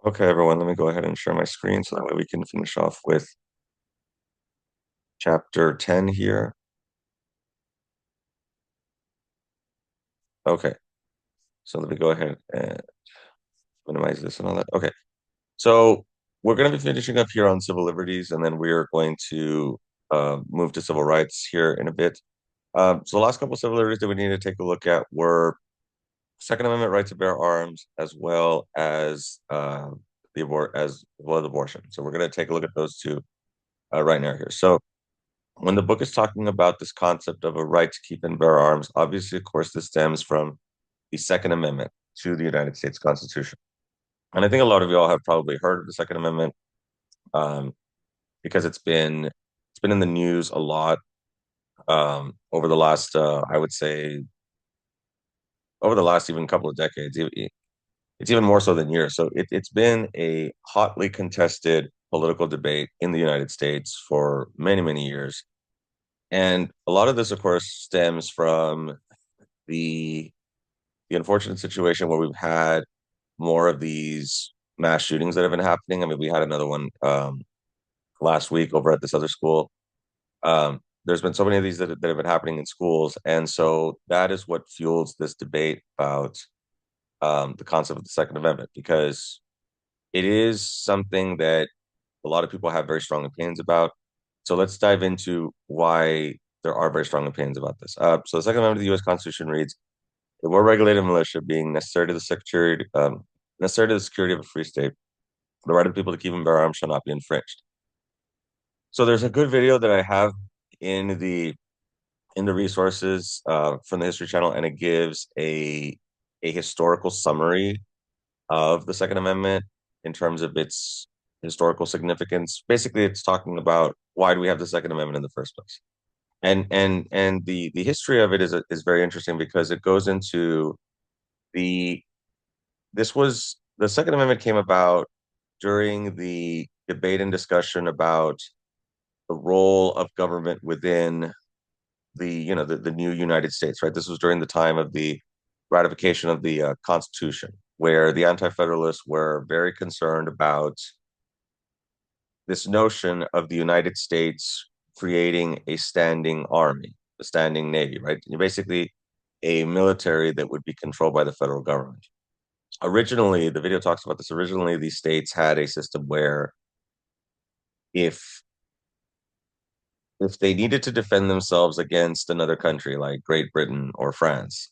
Okay, everyone, let me go ahead and share my screen so that way we can finish off with chapter 10 here. Okay, so let me go ahead and minimize this and all that. Okay, so we're going to be finishing up here on civil liberties, and then we're going to move to civil rights here in a bit. So the last couple of civil liberties that we need to take a look at were Second Amendment right to bear arms, as well as the abortion. So we're going to take a look at those two right now here. So when the book is talking about this concept of a right to keep and bear arms, obviously, of course, this stems from the Second Amendment to the United States Constitution. And I think a lot of you all have probably heard of the Second Amendment um, because it's been in the news a lot over the last, I would say, over the last even couple of decades. It's even more so than years. So it's been a hotly contested political debate in the United States for many, many years. And a lot of this, of course, stems from the the unfortunate situation where we've had more of these mass shootings that have been happening. I mean, we had another one last week over at this other school. There's been so many of these that have been happening in schools, and so that is what fuels this debate about the concept of the Second Amendment, because it is something that a lot of people have very strong opinions about. So let's dive into why there are very strong opinions about this. So the Second Amendment of the U.S. Constitution reads: "The war-regulated militia being necessary to the security of a free state, the right of the people to keep and bear arms shall not be infringed." So there's a good video that I have in the resources from the History Channel, and it gives a historical summary of the Second Amendment in terms of its historical significance. Basically, it's talking about why do we have the Second Amendment in the first place, and the history of it is very interesting because it goes into the this was the Second Amendment came about during the debate and discussion about the role of government within the new United States, right? This was during the time of the ratification of the Constitution, where the Anti-Federalists were very concerned about this notion of the United States creating a standing army, a standing navy, right? Basically, a military that would be controlled by the federal government. Originally, the video talks about this. Originally, these states had a system where if if they needed to defend themselves against another country like Great Britain or France,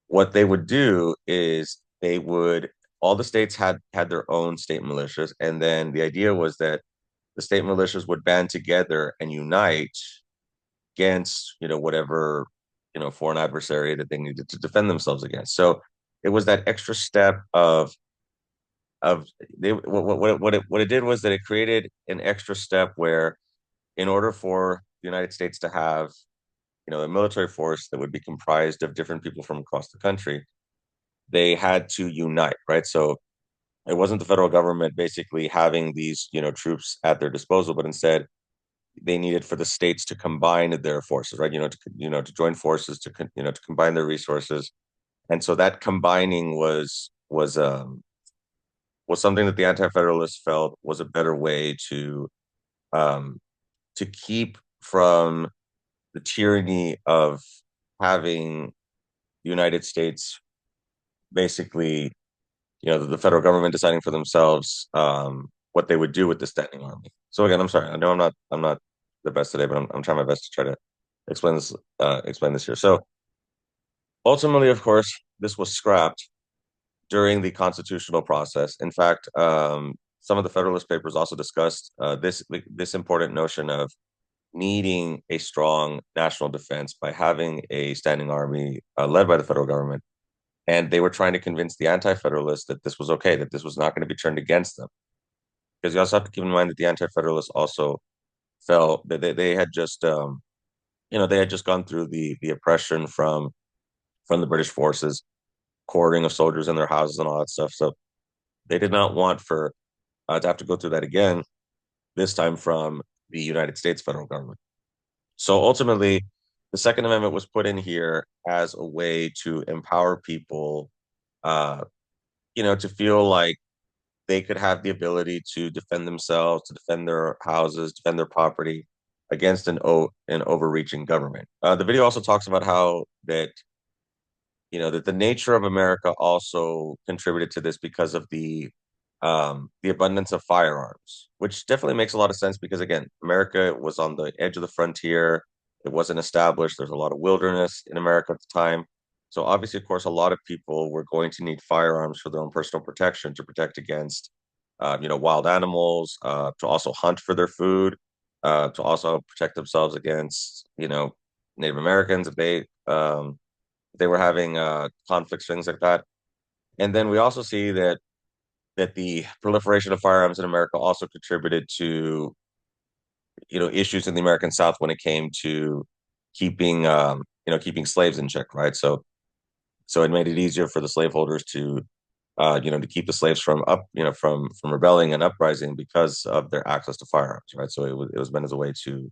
what they would do is they would all the states had their own state militias, and then the idea was that the state militias would band together and unite against whatever foreign adversary that they needed to defend themselves against. So it was that extra step of what it did was that it created an extra step where in order for the United States to have a military force that would be comprised of different people from across the country, they had to unite, right? So it wasn't the federal government basically having these troops at their disposal, but instead they needed for the states to combine their forces, right? To join forces to combine their resources, and so that combining was something that the Anti-Federalists felt was a better way um, to keep from the tyranny of having the United States basically, the federal government deciding for themselves what they would do with the standing army. So again, I'm sorry. I know I'm not the best today, but I'm trying my best to try to explain this here. So ultimately, of course, this was scrapped during the constitutional process. In fact, some of the Federalist Papers also discussed this important notion of needing a strong national defense by having a standing army led by the federal government. And they were trying to convince the Anti-Federalists that this was okay, that this was not going to be turned against them. Because you also have to keep in mind that the Anti-Federalists also felt that they had just, they had just gone through the oppression from the British forces, quartering of soldiers in their houses and all that stuff. So they did not want for to have to go through that again, this time from the United States federal government. So ultimately, the Second Amendment was put in here as a way to empower people, uh, to feel like they could have the ability to defend themselves, to defend their houses, defend their property against an overreaching government. The video also talks about how that the nature of America also contributed to this because of the abundance of firearms, which definitely makes a lot of sense because again, America was on the edge of the frontier. It wasn't established. There's a lot of wilderness in America at the time. So obviously, of course, a lot of people were going to need firearms for their own personal protection to protect against, wild animals, to also hunt for their food, to also protect themselves against, Native Americans if they were having conflicts, things like that. And then we also see that the proliferation of firearms in America also contributed to issues in the American South when it came to keeping slaves in check, right? So it made it easier for the slaveholders to keep the slaves from up you know from rebelling and uprising because of their access to firearms, right? So it was meant as a way to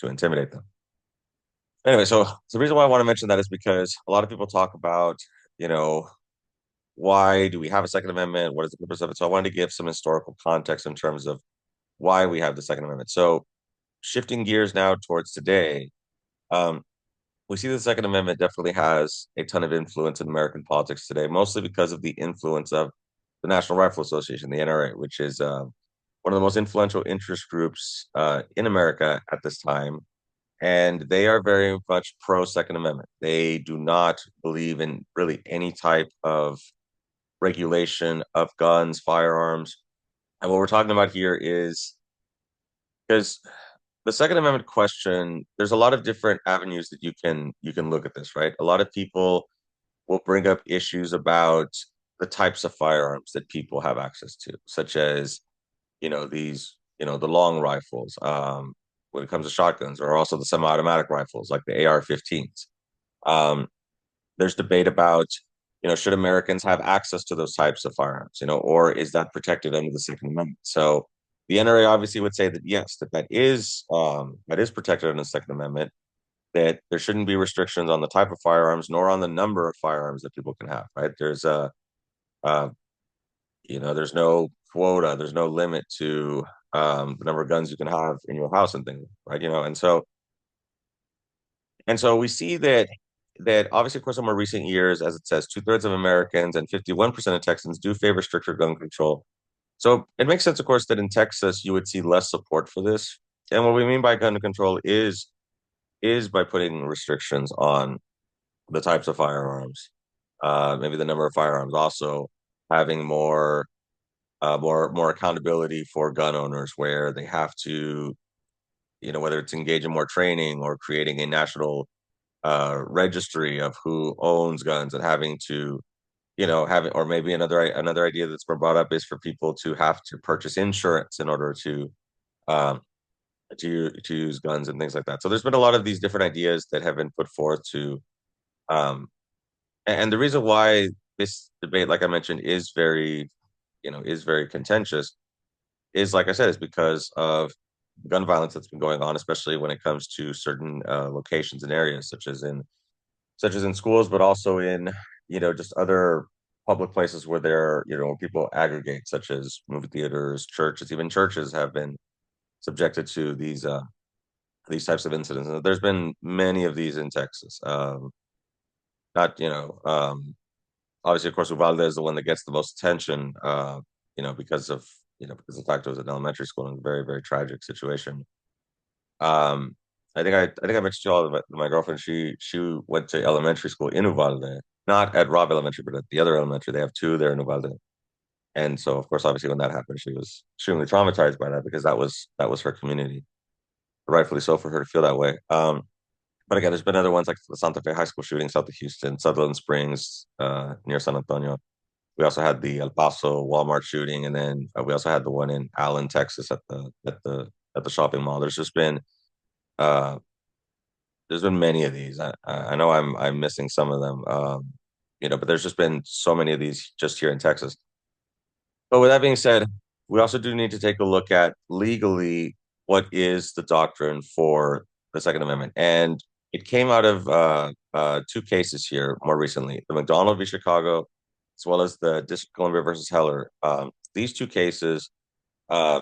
intimidate them. Anyway, so the reason why I want to mention that is because a lot of people talk about you know why do we have a Second Amendment? What is the purpose of it? So I wanted to give some historical context in terms of why we have the Second Amendment. So shifting gears now towards today, um, we see the Second Amendment definitely has a ton of influence in American politics today, mostly because of the influence of the National Rifle Association, the NRA, which is one of the most influential interest groups in America at this time. And they are very much pro Second Amendment. They do not believe in really any type of regulation of guns, firearms. And what we're talking about here is because the Second Amendment question, there's a lot of different avenues that you can look at this, right? A lot of people will bring up issues about the types of firearms that people have access to, such as, the long rifles, when it comes to shotguns, or also the semi-automatic rifles like the AR-15s. Um, there's debate about, should Americans have access to those types of firearms, or is that protected under the Second Amendment? So the NRA obviously would say that yes, that is protected under the Second Amendment, that there shouldn't be restrictions on the type of firearms nor on the number of firearms that people can have, right? Uh, there's no quota, there's no limit to the number of guns you can have in your house and things, right? And so we see that obviously, of course, in more recent years, as it says, two-thirds of Americans and 51% of Texans do favor stricter gun control. So it makes sense, of course, that in Texas you would see less support for this. And what we mean by gun control is by putting restrictions on the types of firearms, maybe the number of firearms, also having more accountability for gun owners, where they have to, whether it's engage in more training or creating a national registry of who owns guns, and having to having, or maybe another idea that's been brought up is for people to have to purchase insurance in order um, to use guns and things like that. So there's been a lot of these different ideas that have been put forth um, and the reason why this debate, like I mentioned, is very contentious, is, like I said, is because of gun violence that's been going on, especially when it comes to certain locations and areas, such as in schools, but also in just other public places where people aggregate, such as movie theaters, churches. Even churches have been subjected to these types of incidents. And there's been many of these in Texas. Not obviously, of course, Uvalde is the one that gets the most attention. Because in fact it was an elementary school in a very, very tragic situation. Um, I think I mentioned to you all that my girlfriend, she went to elementary school in Uvalde, not at Robb Elementary, but at the other elementary. They have two there in Uvalde. And so, of course, obviously, when that happened, she was extremely traumatized by that, because that was her community, rightfully so for her to feel that way. But again, there's been other ones like the Santa Fe High School shooting south of Houston, Sutherland Springs, near San Antonio. We also had the El Paso Walmart shooting, and then we also had the one in Allen, Texas, at the shopping mall. Uh, there's been many of these. I know I'm missing some of them, but there's just been so many of these just here in Texas. But with that being said, we also do need to take a look at legally what is the doctrine for the Second Amendment, and it came out of two cases here more recently: the McDonald v. Chicago as well as the District of Columbia versus Heller. These two cases uh,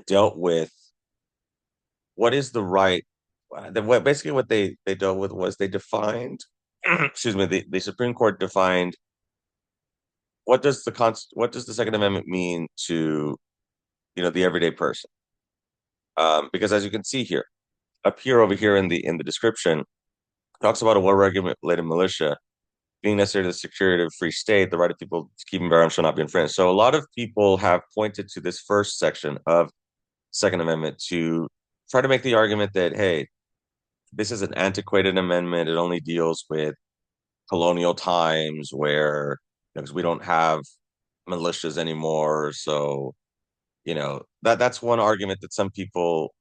dealt with what is the right. Basically, what they dealt with was they defined. Excuse me. The Supreme Court defined what does the Second Amendment mean to the everyday person. Because as you can see here, up here over here in the description, talks about a well-regulated militia being necessary to the security of a free state, the right of people to keep and bear arms shall not be infringed. So a lot of people have pointed to this first section of Second Amendment to try to make the argument that, hey, this is an antiquated amendment. It only deals with colonial times where, because we don't have militias anymore. So, that's one argument that some people,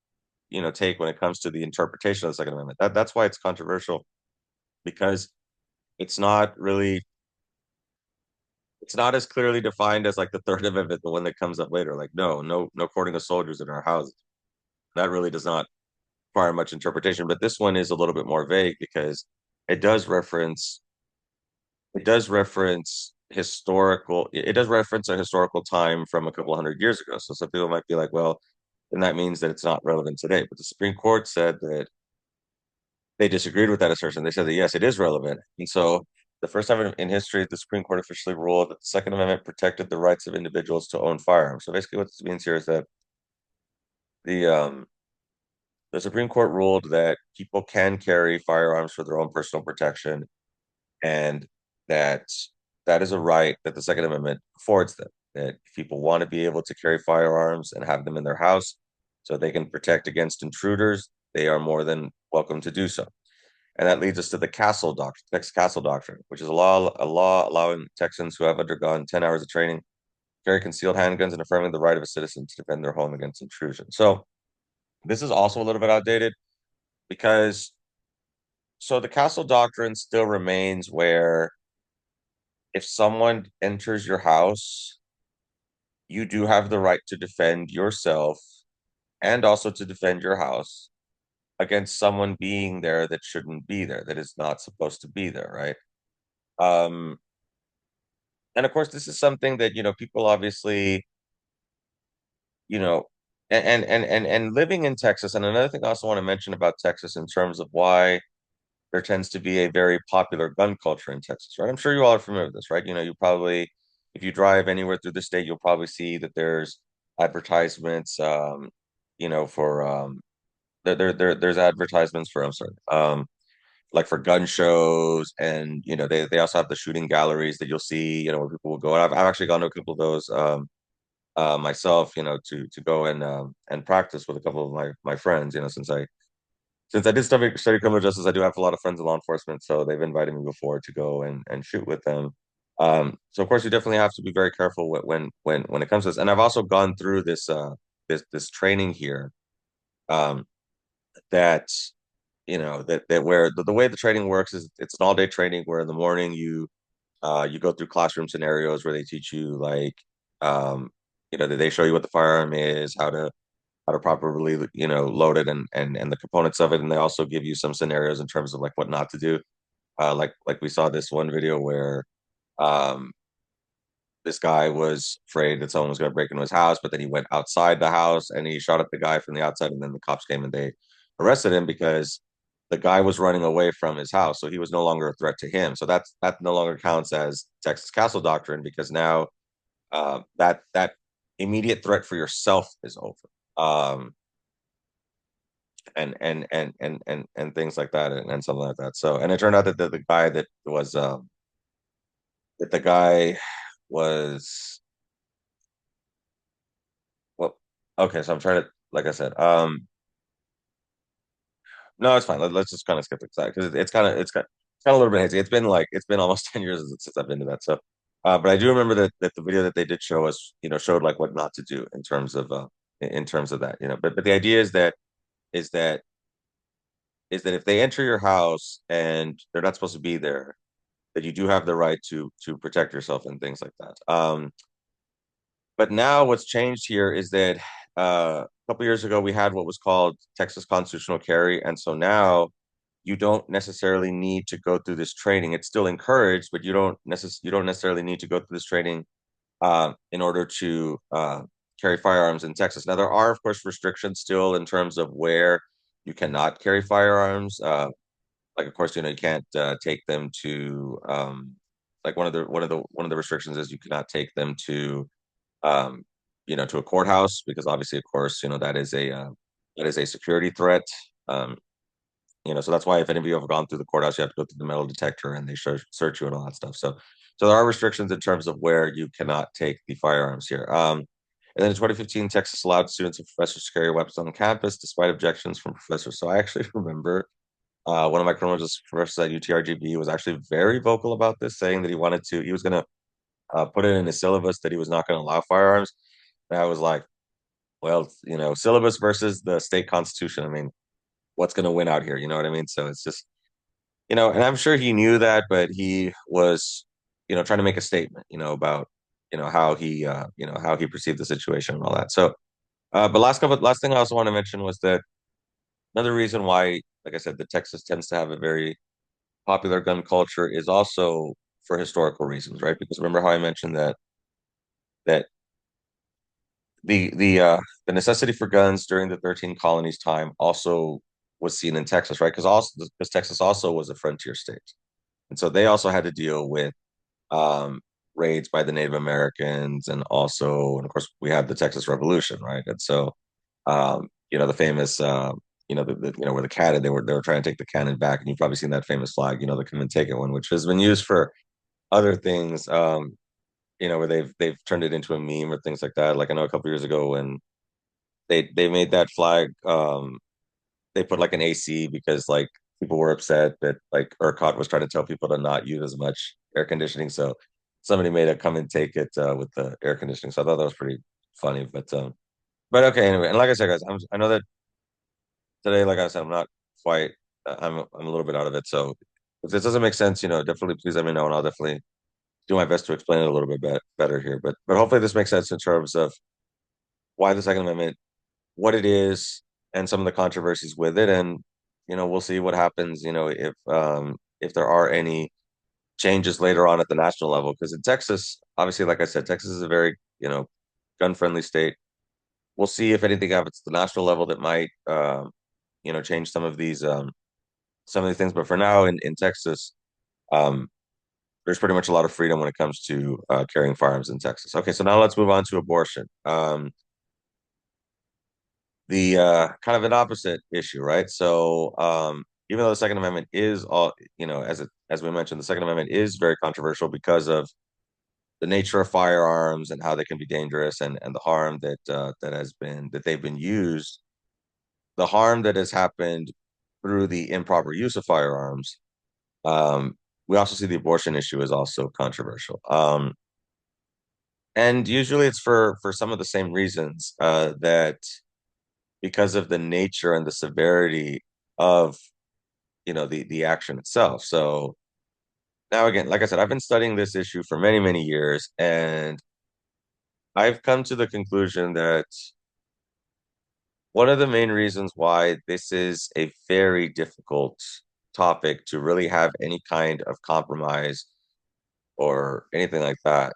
take when it comes to the interpretation of the Second Amendment. That's why it's controversial, because it's not really it's not as clearly defined as like the Third Amendment, the one that comes up later. Like, no courting of soldiers in our houses. That really does not require much interpretation. But this one is a little bit more vague because it does reference it does reference a historical time from a couple hundred years ago. So some people might be like, well, then that means that it's not relevant today. But the Supreme Court said that they disagreed with that assertion. They said that yes, it is relevant. And so the first time in history, the Supreme Court officially ruled that the Second Amendment protected the rights of individuals to own firearms. So basically, what this means here is that the um, the Supreme Court ruled that people can carry firearms for their own personal protection, and that that is a right that the Second Amendment affords them. That if people want to be able to carry firearms and have them in their house so they can protect against intruders, they are more than welcome to do so. And that leads us to the Castle Doctrine, Texas Castle Doctrine, which is a law allowing Texans who have undergone 10 hours of training carry concealed handguns and affirming the right of a citizen to defend their home against intrusion. So this is also a little bit outdated because the Castle Doctrine still remains where if someone enters your house, you do have the right to defend yourself and also to defend your house against someone being there that shouldn't be there, that is not supposed to be there, right? Um, and of course, this is something that, people obviously, you know, and living in Texas, and another thing I also want to mention about Texas in terms of why there tends to be a very popular gun culture in Texas, right? I'm sure you all are familiar with this, right? You probably, if you drive anywhere through the state, you'll probably see that there's advertisements, for there's advertisements for, I'm sorry, like for gun shows, and they also have the shooting galleries that you'll see, where people will go. And I've actually gone to a couple of those myself, to go and practice with a couple of my friends, since I did study criminal justice, I do have a lot of friends in law enforcement, so they've invited me before to go and shoot with them. So of course, you definitely have to be very careful when it comes to this. And I've also gone through this training here, um, that that where the way the training works is it's an all day training where in the morning you go through classroom scenarios where they teach you like um, they show you what the firearm is, how to properly load it and the components of it, and they also give you some scenarios in terms of like what not to do. Like we saw this one video where um, this guy was afraid that someone was going to break into his house, but then he went outside the house and he shot at the guy from the outside, and then the cops came and they arrested him because the guy was running away from his house, so he was no longer a threat to him. So that no longer counts as Texas Castle Doctrine because now that immediate threat for yourself is over. Um, and things like that and something like that. So and it turned out that the guy that the guy was well okay, so I'm trying to like I said, no, it's fine. Let's just kind of skip the side because it's kind of a little bit hazy. It's been almost 10 years since I've been to that. So but I do remember that the video that they did show us, showed like what not to do in terms of that, but the idea is that is that if they enter your house and they're not supposed to be there, that you do have the right to protect yourself and things like that. But now what's changed here is that a couple years ago we had what was called Texas constitutional carry, and so now you don't necessarily need to go through this training. It's still encouraged, but you don't necessarily need to go through this training in order to carry firearms in Texas. Now, there are, of course, restrictions still in terms of where you cannot carry firearms. Like, of course, you can't take them to like one of the restrictions is you cannot take them to um, to a courthouse because obviously, of course, that is a security threat. Um, so that's why if any of you have gone through the courthouse, you have to go through the metal detector and they search you and all that stuff. So there are restrictions in terms of where you cannot take the firearms here. And then in 2015, Texas allowed students and professors to carry weapons on campus despite objections from professors. So I actually remember one of my criminal justice professors at UTRGV was actually very vocal about this, saying that he was going to put it in his syllabus that he was not going to allow firearms. And I was like, well, syllabus versus the state constitution. I mean, what's going to win out here? You know what I mean? So it's just, and I'm sure he knew that, but he was, trying to make a statement, about, how he perceived the situation and all that. So, but last thing I also want to mention was that another reason why, like I said, that Texas tends to have a very popular gun culture is also for historical reasons, right? Because remember how I mentioned that the necessity for guns during the 13 colonies time also was seen in Texas, right? Because Texas also was a frontier state, and so they also had to deal with um, raids by the Native Americans, and of course we had the Texas Revolution, right? And so the famous where the cannon they were trying to take the cannon back, and you've probably seen that famous flag, the come and take it one, which has been used for other things. Where they've turned it into a meme or things like that. Like I know a couple years ago when they made that flag, they put like an AC because like people were upset that like ERCOT was trying to tell people to not use as much air conditioning. So somebody made a come and take it with the air conditioning. So I thought that was pretty funny. But okay, anyway. And like I said, guys, I know that today, like I said, I'm not quite. I'm a little bit out of it. So if this doesn't make sense, definitely please let me know, and I'll definitely do my best to explain it a little bit better here. But hopefully this makes sense in terms of why the Second Amendment, what it is, and some of the controversies with it. And we'll see what happens. If there are any changes later on at the national level, because in Texas, obviously, like I said, Texas is a very gun friendly state. We'll see if anything happens at the national level that might change some of these things. But for now, in Texas, um, there's pretty much a lot of freedom when it comes to carrying firearms in Texas. Okay, so now let's move on to abortion. The kind of an opposite issue, right? So even though the Second Amendment is all, as we mentioned, the Second Amendment is very controversial because of the nature of firearms and how they can be dangerous and the harm that they've been used, the harm that has happened through the improper use of firearms. We also see the abortion issue is also controversial. And usually it's for some of the same reasons that because of the nature and the severity of the action itself. So now again, like I said, I've been studying this issue for many, many years, and I've come to the conclusion that one of the main reasons why this is a very difficult topic to really have any kind of compromise or anything like that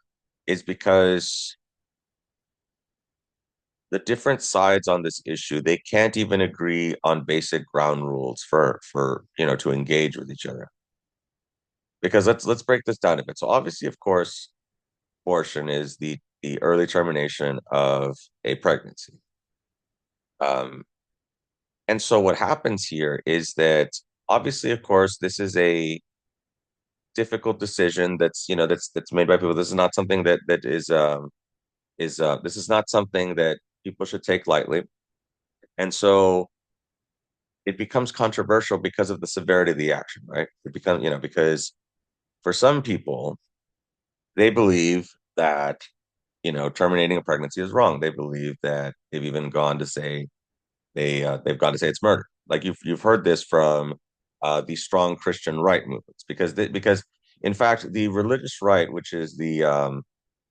is because the different sides on this issue, they can't even agree on basic ground rules for to engage with each other. Because let's break this down a bit. So obviously, of course, abortion is the early termination of a pregnancy. Um, and so what happens here is that obviously, of course, this is a difficult decision that's made by people. This is not something that is this is not something that people should take lightly. And so it becomes controversial because of the severity of the action, right? It becomes, because for some people, they believe that, terminating a pregnancy is wrong. They believe that they've even gone to say they've gone to say it's murder. Like you've heard this from the strong Christian right movements because in fact the religious right, which is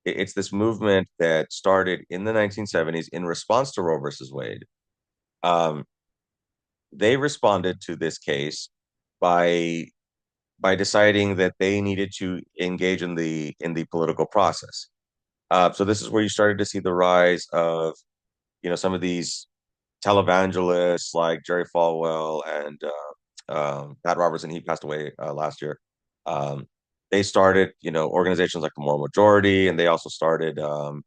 it's this movement that started in the 1970s in response to Roe versus Wade. Um, they responded to this case by deciding that they needed to engage in the political process. So this is where you started to see the rise of, some of these televangelists like Jerry Falwell and Pat Robertson. He passed away last year. Um, they started, organizations like the Moral Majority, and they also started, um,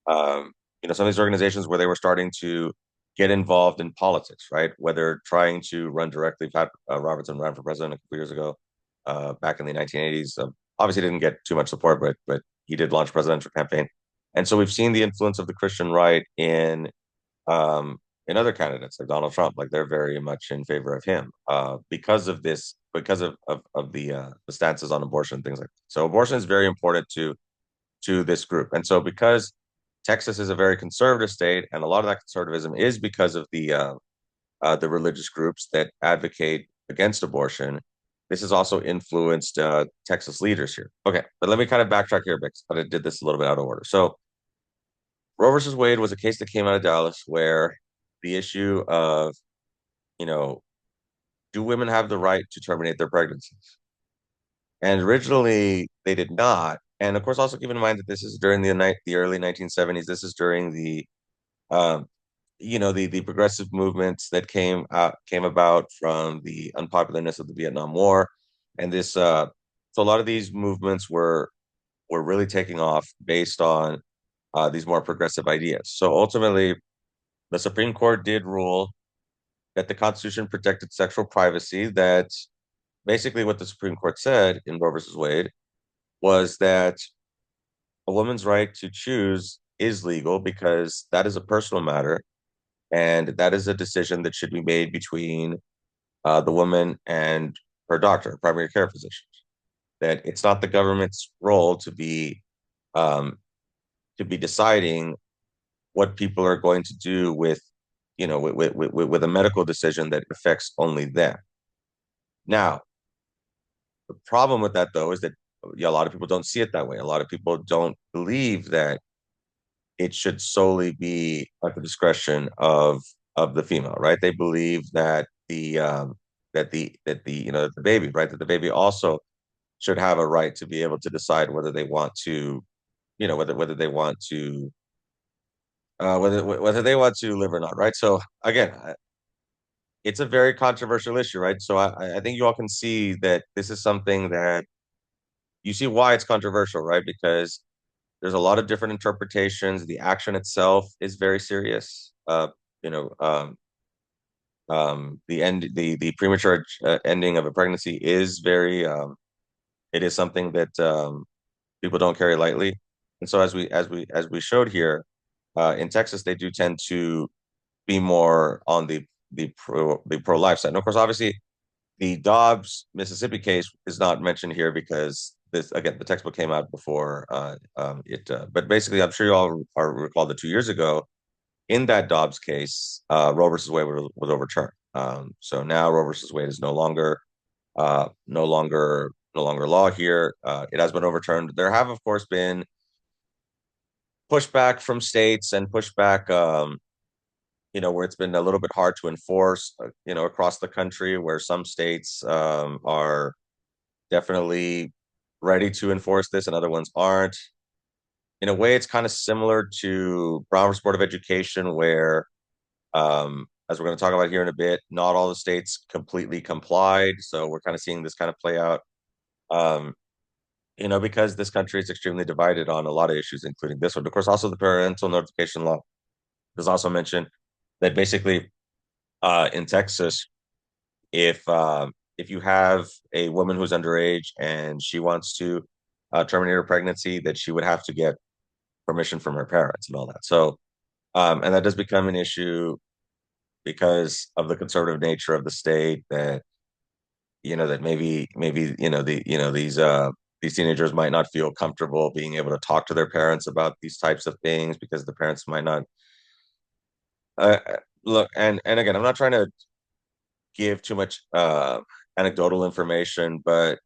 some of these organizations where they were starting to get involved in politics, right? Whether trying to run directly. Pat Robertson ran for president a couple years ago, back in the 1980s. Obviously, didn't get too much support, but he did launch a presidential campaign. And so we've seen the influence of the Christian right um, in other candidates like Donald Trump. Like they're very much in favor of him because of this, because of the stances on abortion and things like that. So abortion is very important to this group, and so because Texas is a very conservative state, and a lot of that conservatism is because of the religious groups that advocate against abortion. This has also influenced Texas leaders here. Okay, but let me kind of backtrack here because I did this a little bit out of order. So Roe versus Wade was a case that came out of Dallas where the issue of, you know, do women have the right to terminate their pregnancies? And originally they did not. And of course, also keep in mind that this is during the early 1970s. This is during um, the progressive movements that came about from the unpopularness of the Vietnam War, and this so a lot of these movements were really taking off based on these more progressive ideas. So ultimately, the Supreme Court did rule that the Constitution protected sexual privacy. That basically what the Supreme Court said in Roe versus Wade was that a woman's right to choose is legal because that is a personal matter, and that is a decision that should be made between the woman and her doctor, primary care physician. That it's not the government's role um, to be deciding what people are going to do with, with a medical decision that affects only them. Now, the problem with that though is that, yeah, a lot of people don't see it that way. A lot of people don't believe that it should solely be at the discretion of the female, right? They believe that the baby, right, that the baby also should have a right to be able to decide whether they want to, whether they want to whether they want to live or not, right? So again, it's a very controversial issue, right? So I think you all can see that this is something that you see why it's controversial, right? Because there's a lot of different interpretations. The action itself is very serious. You know, the premature ending of a pregnancy is very it is something that people don't carry lightly. And so as we showed here, in Texas, they do tend to be more on the pro life side. And of course, obviously, the Dobbs Mississippi case is not mentioned here because this again the textbook came out before it. But basically, I'm sure you all are recall that 2 years ago in that Dobbs case, Roe versus Wade was overturned. So now Roe versus Wade is no longer law here. It has been overturned. There have, of course, been pushback from states and pushback, where it's been a little bit hard to enforce, across the country, where some states are definitely ready to enforce this and other ones aren't. In a way, it's kind of similar to Brown versus Board of Education, where, as we're going to talk about here in a bit, not all the states completely complied. So we're kind of seeing this kind of play out. Um, because this country is extremely divided on a lot of issues, including this one. Of course, also the parental notification law was also mentioned that basically in Texas, if you have a woman who's underage and she wants to terminate her pregnancy, that she would have to get permission from her parents and all that. So, and that does become an issue because of the conservative nature of the state. That maybe these teenagers might not feel comfortable being able to talk to their parents about these types of things because the parents might not look. And again, I'm not trying to give too much anecdotal information, but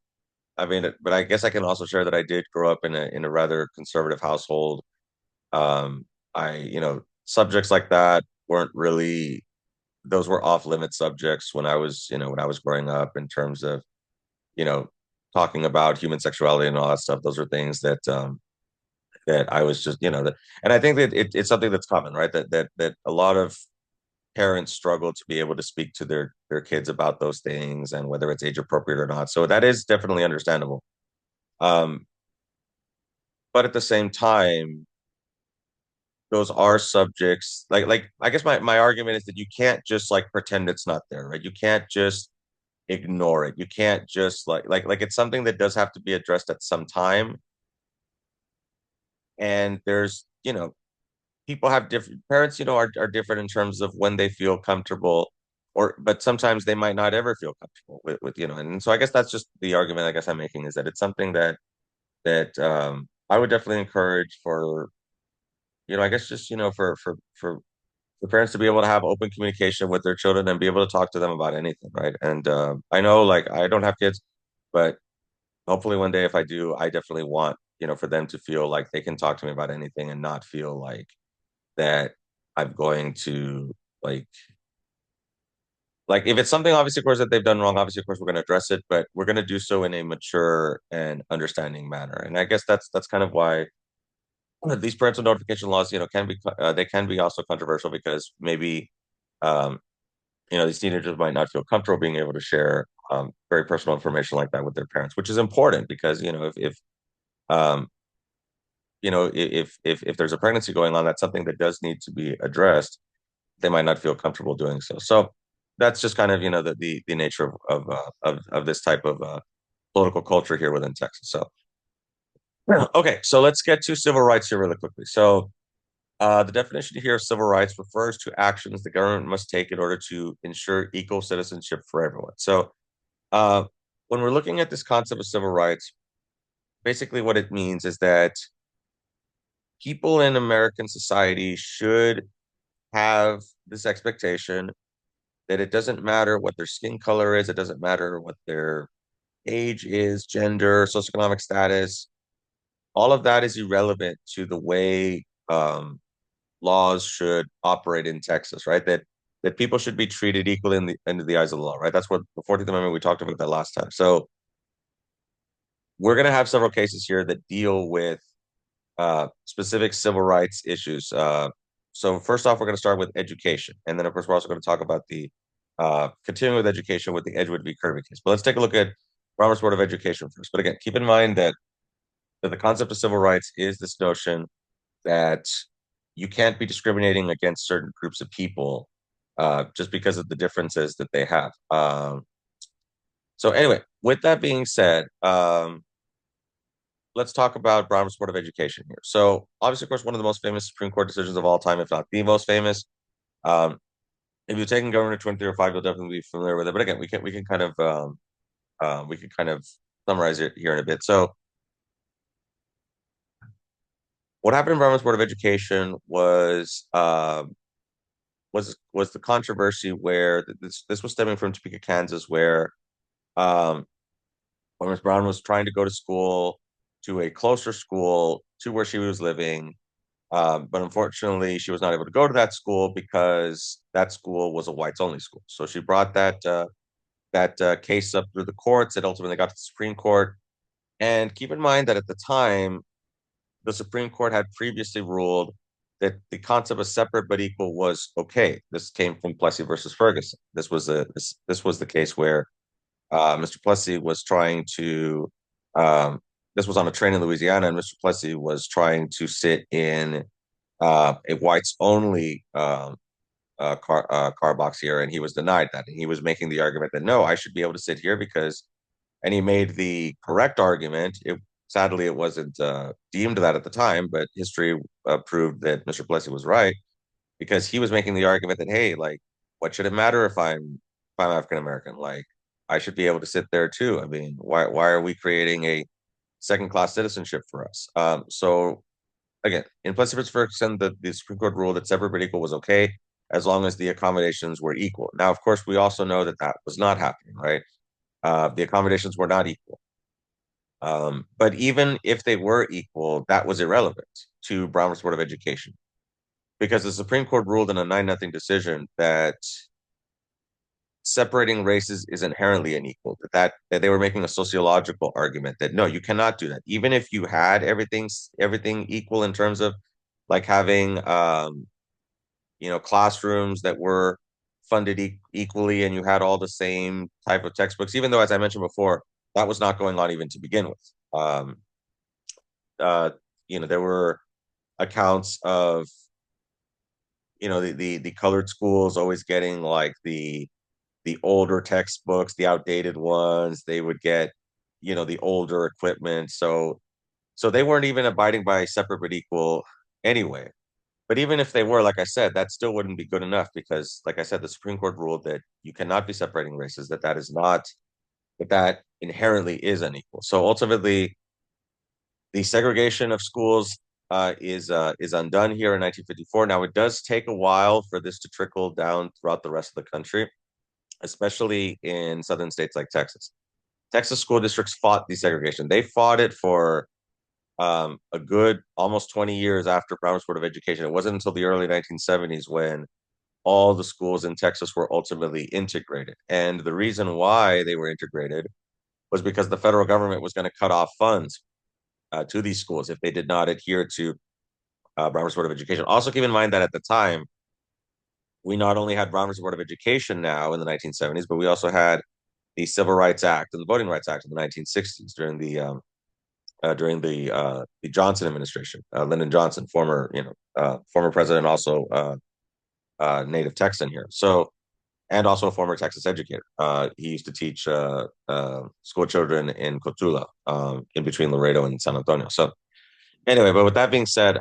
I mean, but I guess I can also share that I did grow up in a rather conservative household. I, subjects like that weren't really. those were off limit subjects when I was, when I was growing up in terms of, you know, talking about human sexuality and all that stuff. Those are things that I was just, and I think that it's something that's common, right? That a lot of parents struggle to be able to speak to their kids about those things and whether it's age appropriate or not. So that is definitely understandable. Um, but at the same time, those are subjects like I guess my argument is that you can't just like pretend it's not there, right? You can't just ignore it. You can't just like it's something that does have to be addressed at some time. And there's, people have different parents, are different in terms of when they feel comfortable or but sometimes they might not ever feel comfortable with and so I guess that's just the argument I guess I'm making is that it's something that I would definitely encourage for, I guess just, for parents to be able to have open communication with their children and be able to talk to them about anything, right? And I know like I don't have kids, but hopefully one day if I do, I definitely want, for them to feel like they can talk to me about anything and not feel that I'm going to like if it's something obviously of course that they've done wrong, obviously of course we're going to address it, but we're going to do so in a mature and understanding manner. And I guess that's kind of why these parental notification laws, can be they can be also controversial because maybe um, these teenagers might not feel comfortable being able to share very personal information like that with their parents, which is important because if um, if there's a pregnancy going on, that's something that does need to be addressed. They might not feel comfortable doing so. So that's just kind of the nature of this type of political culture here within Texas. So yeah. Okay, so let's get to civil rights here really quickly. So the definition here of civil rights refers to actions the government must take in order to ensure equal citizenship for everyone. So uh, when we're looking at this concept of civil rights, basically what it means is that people in American society should have this expectation that it doesn't matter what their skin color is, it doesn't matter what their age is, gender, socioeconomic status, all of that is irrelevant to the way laws should operate in Texas, right? That people should be treated equally in the eyes of the law, right? That's what the 14th Amendment we talked about that last time. So we're going to have several cases here that deal with specific civil rights issues. So first off, we're going to start with education, and then of course we're also going to talk about the continuing with education with the Edgewood v. Kirby case. But let's take a look at Robert's Board of Education first. But again, keep in mind that the concept of civil rights is this notion that you can't be discriminating against certain groups of people just because of the differences that they have. So anyway, with that being said, let's talk about Brown's Board of Education here. So obviously, of course, one of the most famous Supreme Court decisions of all time, if not the most famous. Um, if you've taken Governor 2305, you'll definitely be familiar with it. But again, we can kind of we can kind of summarize it here in a bit. So what happened in Brown's Board of Education was the controversy where this was stemming from Topeka, Kansas, where um, when Miss Brown was trying to go to school to a closer school to where she was living, but unfortunately, she was not able to go to that school because that school was a whites only school. So she brought that case up through the courts. It ultimately got to the Supreme Court. And keep in mind that at the time, the Supreme Court had previously ruled that the concept of separate but equal was okay. This came from Plessy versus Ferguson. This was the case where Mr. Plessy was trying to. This was on a train in Louisiana, and Mr. Plessy was trying to sit in a whites only car box here, and he was denied that. And he was making the argument that no, I should be able to sit here because, and he made the correct argument. Sadly, it wasn't deemed that at the time, but history proved that Mr. Plessy was right because he was making the argument that hey, like, what should it matter if I'm African American? Like, I should be able to sit there too. I mean, why are we creating a second class citizenship for us? So again, in Plessy v. Ferguson, the Supreme Court ruled that separate but equal was okay as long as the accommodations were equal. Now, of course, we also know that that was not happening, right? The accommodations were not equal. But even if they were equal, that was irrelevant to Brown's Board of Education because the Supreme Court ruled in a 9-0 decision that separating races is inherently unequal. That they were making a sociological argument that no, you cannot do that. Even if you had everything equal in terms of like having classrooms that were funded equally and you had all the same type of textbooks, even though, as I mentioned before, that was not going on even to begin with. Uh, there were accounts of the colored schools always getting like the older textbooks, the outdated ones. They would get the older equipment. So they weren't even abiding by separate but equal anyway. But even if they were, like I said, that still wouldn't be good enough because, like I said, the Supreme Court ruled that you cannot be separating races, that is not, that inherently is unequal. So ultimately, the segregation of schools is undone here in 1954. Now, it does take a while for this to trickle down throughout the rest of the country, especially in southern states like Texas. Texas school districts fought desegregation. They fought it for a good almost 20 years after Brown's Board of Education. It wasn't until the early 1970s when all the schools in Texas were ultimately integrated. And the reason why they were integrated was because the federal government was going to cut off funds to these schools if they did not adhere to Brown's Board of Education. Also, keep in mind that at the time, we not only had Brown's Board of Education now in the 1970s, but we also had the Civil Rights Act and the Voting Rights Act in the 1960s during the Johnson administration. Lyndon Johnson, former president, also native Texan here. So, and also a former Texas educator. He used to teach school children in Cotula, in between Laredo and San Antonio. So, anyway, but with that being said,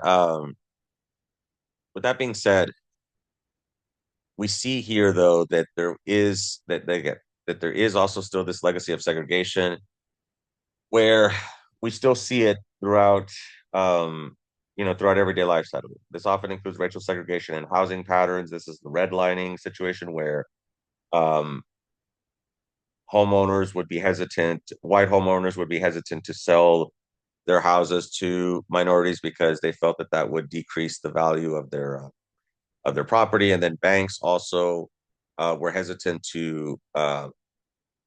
we see here though that there is also still this legacy of segregation where we still see it throughout everyday lifestyle. This often includes racial segregation in housing patterns. This is the redlining situation where um, white homeowners would be hesitant to sell their houses to minorities because they felt that that would decrease the value of their property. And then banks also were hesitant to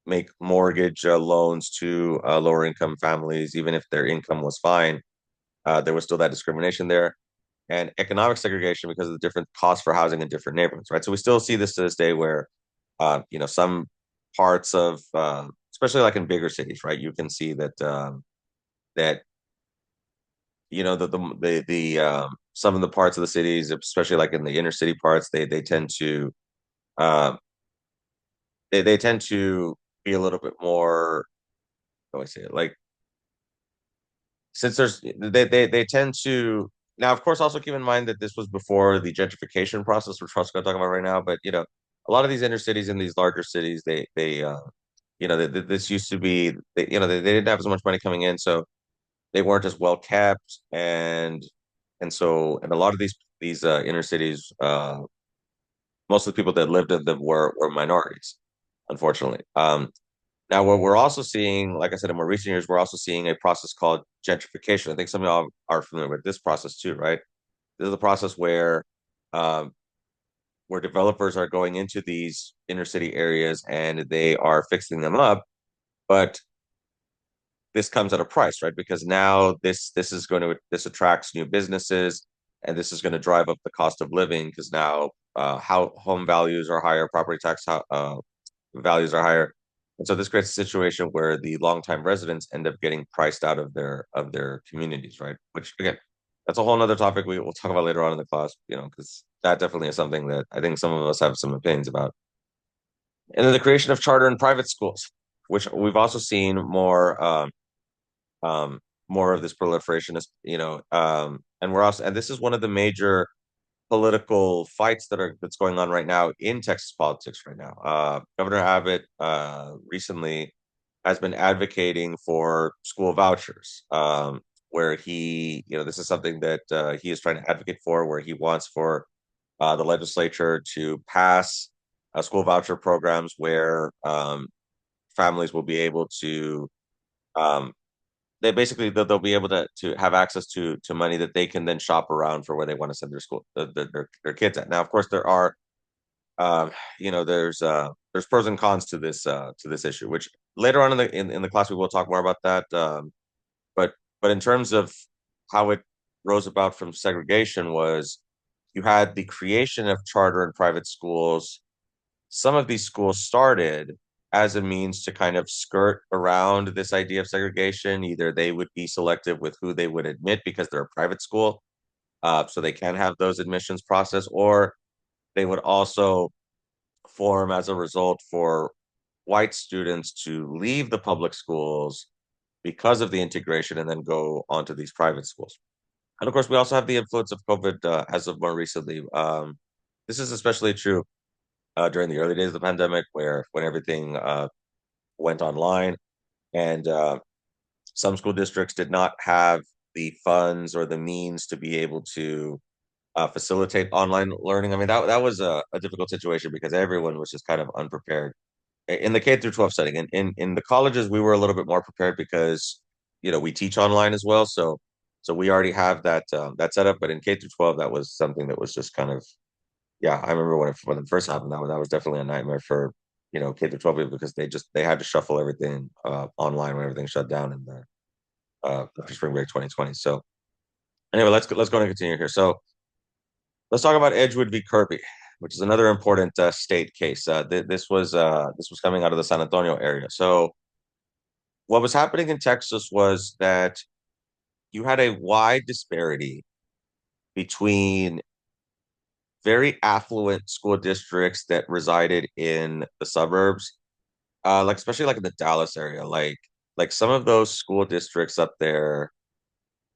make mortgage loans to lower income families, even if their income was fine. There was still that discrimination there, and economic segregation because of the different costs for housing in different neighborhoods, right? So we still see this to this day where, some parts of, especially like in bigger cities, right, you can see that some of the parts of the cities, especially like in the inner city parts, they tend to um, they tend to be a little bit more. How do I say it? Like since they tend to now, of course, also keep in mind that this was before the gentrification process, which we're also going to talk about right now. But a lot of these inner cities in these larger cities, this used to be, they didn't have as much money coming in, so they weren't as well kept, and a lot of these inner cities, most of the people that lived in them were minorities, unfortunately. Now, what we're also seeing, like I said, in more recent years, we're also seeing a process called gentrification. I think some of y'all are familiar with this process too, right? This is the process um, where developers are going into these inner city areas and they are fixing them up, but this comes at a price, right? Because now this attracts new businesses, and this is going to drive up the cost of living because now how home values are higher, property tax values are higher. And so this creates a situation where the longtime residents end up getting priced out of their communities, right? Which again, that's a whole other topic we will talk about later on in the class, because that definitely is something that I think some of us have some opinions about. And then the creation of charter and private schools, which we've also seen um, more of this proliferation is, and this is one of the major political fights that's going on right now in Texas politics right now. Governor Abbott recently has been advocating for school vouchers, where this is something that he is trying to advocate for, where he wants for the legislature to pass school voucher programs where families will be able to um, they'll be able to have access to money that they can then shop around for where they want to send their kids at. Now, of course, there are there's there's pros and cons to this issue, which later on in the class we will talk more about that. But in terms of how it rose about from segregation was you had the creation of charter and private schools. Some of these schools started as a means to kind of skirt around this idea of segregation. Either they would be selective with who they would admit because they're a private school, so they can have those admissions process, or they would also form as a result for white students to leave the public schools because of the integration and then go onto these private schools. And of course, we also have the influence of COVID as of more recently. This is especially true during the early days of the pandemic, where when everything went online, and some school districts did not have the funds or the means to be able to facilitate online learning. I mean, that was a difficult situation because everyone was just kind of unprepared in the K through 12 setting. And in the colleges, we were a little bit more prepared because we teach online as well, so we already have that setup. But in K through 12, that was something that was just kind of, yeah. I remember when it first happened, that was definitely a nightmare for K through 12 people, because they had to shuffle everything online when everything shut down in the after spring break 2020. So anyway, let's go and continue here. So let's talk about Edgewood v. Kirby, which is another important state case. This was coming out of the San Antonio area. So what was happening in Texas was that you had a wide disparity between very affluent school districts that resided in the suburbs, like especially like in the Dallas area. Like some of those school districts up there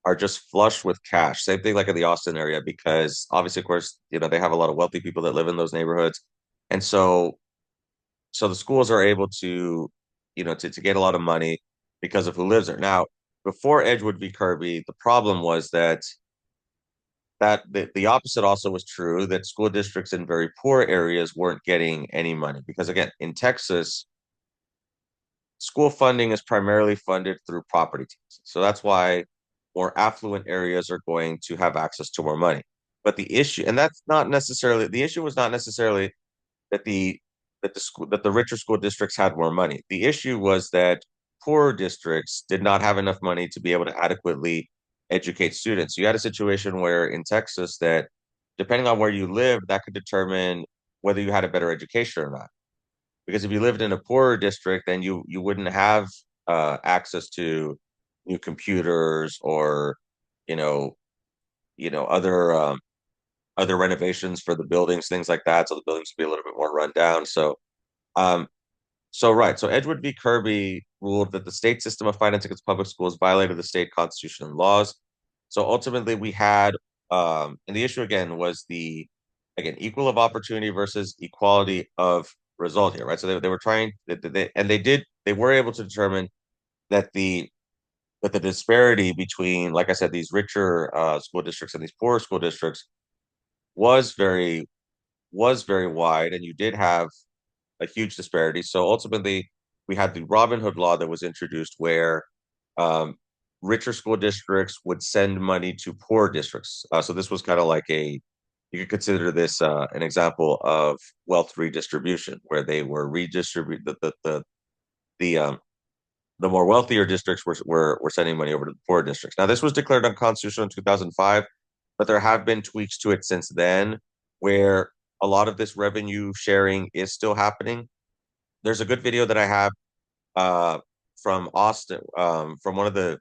are just flush with cash. Same thing like in the Austin area, because obviously, of course, they have a lot of wealthy people that live in those neighborhoods. And so the schools are able to, to get a lot of money because of who lives there. Now, before Edgewood v. Kirby, the problem was that the opposite also was true, that school districts in very poor areas weren't getting any money. Because again, in Texas, school funding is primarily funded through property taxes. So that's why more affluent areas are going to have access to more money. But the issue, and that's not necessarily the issue, was not necessarily that the richer school districts had more money. The issue was that poorer districts did not have enough money to be able to adequately educate students. You had a situation where in Texas that, depending on where you lived, that could determine whether you had a better education or not. Because if you lived in a poorer district, then you wouldn't have access to new computers, or you know other renovations for the buildings, things like that. So the buildings would be a little bit more run down. Um, so Edgewood v. Kirby ruled that the state system of financing its public schools violated the state constitution and laws. So ultimately, we had, and the issue again was equal of opportunity versus equality of result here, right? So they were trying, they were able to determine that the disparity between, like I said, these richer school districts and these poorer school districts was very wide, and you did have a huge disparity. So ultimately, we had the Robin Hood law that was introduced, where um, richer school districts would send money to poor districts. So this was kind of like you could consider this an example of wealth redistribution, where they were redistribute the more wealthier districts were sending money over to the poor districts. Now, this was declared unconstitutional in 2005, but there have been tweaks to it since then, where a lot of this revenue sharing is still happening. There's a good video that I have uh, from Austin, from one of the.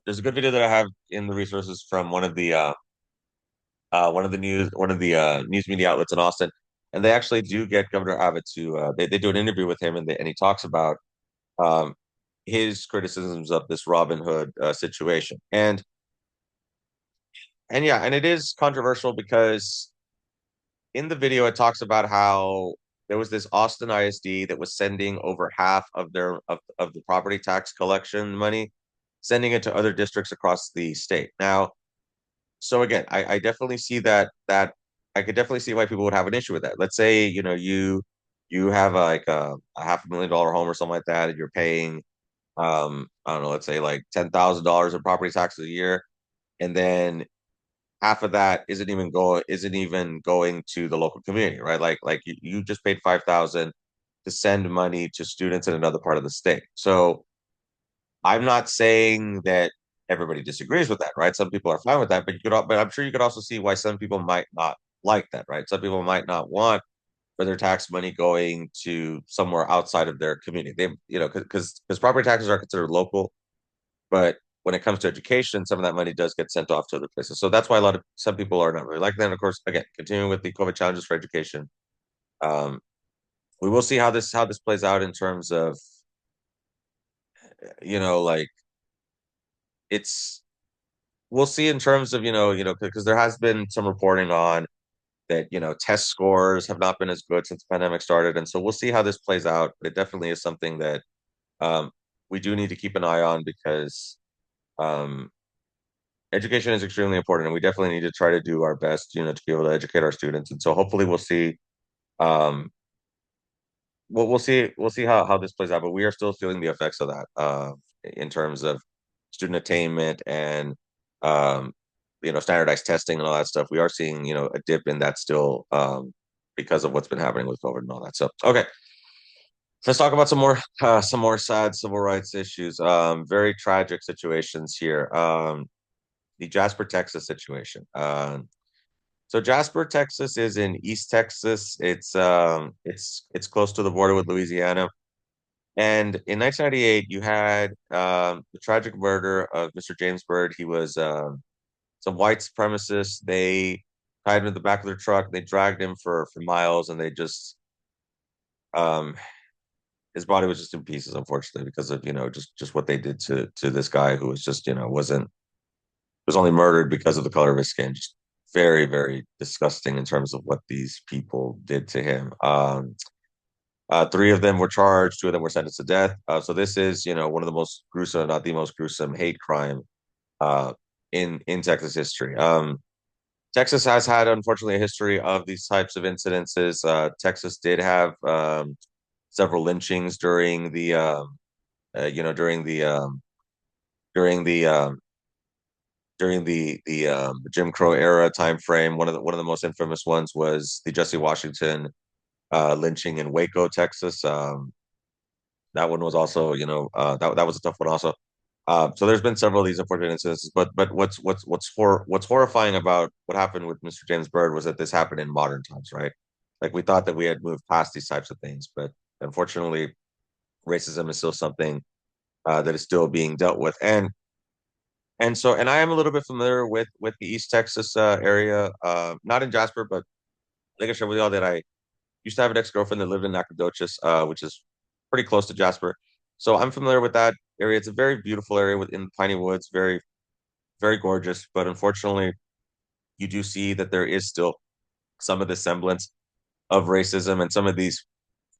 There's a good video that I have in the resources from one of the news media outlets in Austin, and they actually do get Governor Abbott to they do an interview with him, and he talks about um, his criticisms of this Robin Hood situation. And yeah, and it is controversial because in the video it talks about how there was this Austin ISD that was sending over half of of the property tax collection money, sending it to other districts across the state. Now, so again, I definitely see that I could definitely see why people would have an issue with that. Let's say, you have like a $500,000 home or something like that, and you're paying I don't know, let's say like $10,000 in property taxes a year, and then half of that isn't even going to the local community, right? Like you just paid 5,000, to send money to students in another part of the state. So I'm not saying that everybody disagrees with that, right? Some people are fine with that, but but I'm sure you could also see why some people might not like that, right? Some people might not want for their tax money going to somewhere outside of their community. They, because property taxes are considered local, but when it comes to education, some of that money does get sent off to other places. So that's why some people are not really like that. And of course, again, continuing with the COVID challenges for education, um, we will see how this plays out in terms of like it's we'll see in terms of because there has been some reporting on that test scores have not been as good since the pandemic started, and so we'll see how this plays out. But it definitely is something that um, we do need to keep an eye on because um, education is extremely important, and we definitely need to try to do our best, to be able to educate our students. And so hopefully we'll see. Um, we'll see how this plays out, but we are still feeling the effects of that in terms of student attainment and um, standardized testing and all that stuff. We are seeing a dip in that still because of what's been happening with COVID and all that. So okay, let's talk about some more sad civil rights issues. Very tragic situations here. The Jasper, Texas situation. So Jasper, Texas is in East Texas. It's close to the border with Louisiana. And in 1998, you had the tragic murder of Mr. James Byrd. He was some white supremacists. They tied him to the back of their truck. They dragged him for miles, and they just um, his body was just in pieces, unfortunately, because of just what they did to this guy who was just wasn't was only murdered because of the color of his skin. Just very, very disgusting in terms of what these people did to him. Three of them were charged, two of them were sentenced to death. So this is, one of the most gruesome, not the most gruesome, hate crime uh, in Texas history. Texas has had, unfortunately, a history of these types of incidences. Texas did have several lynchings during the, during the Jim Crow era time frame. One of the most infamous ones was the Jesse Washington lynching in Waco, Texas. That one was also, that was a tough one also. So there's been several of these unfortunate incidents, but what's horrifying about what happened with Mr. James Byrd was that this happened in modern times, right? Like we thought that we had moved past these types of things, but unfortunately, racism is still something that is still being dealt with, and I am a little bit familiar with the East Texas area, not in Jasper, but like I shared with y'all that I used to have an ex-girlfriend that lived in Nacogdoches, which is pretty close to Jasper. So I'm familiar with that area. It's a very beautiful area within the Piney Woods, very, very gorgeous. But unfortunately, you do see that there is still some of the semblance of racism and some of these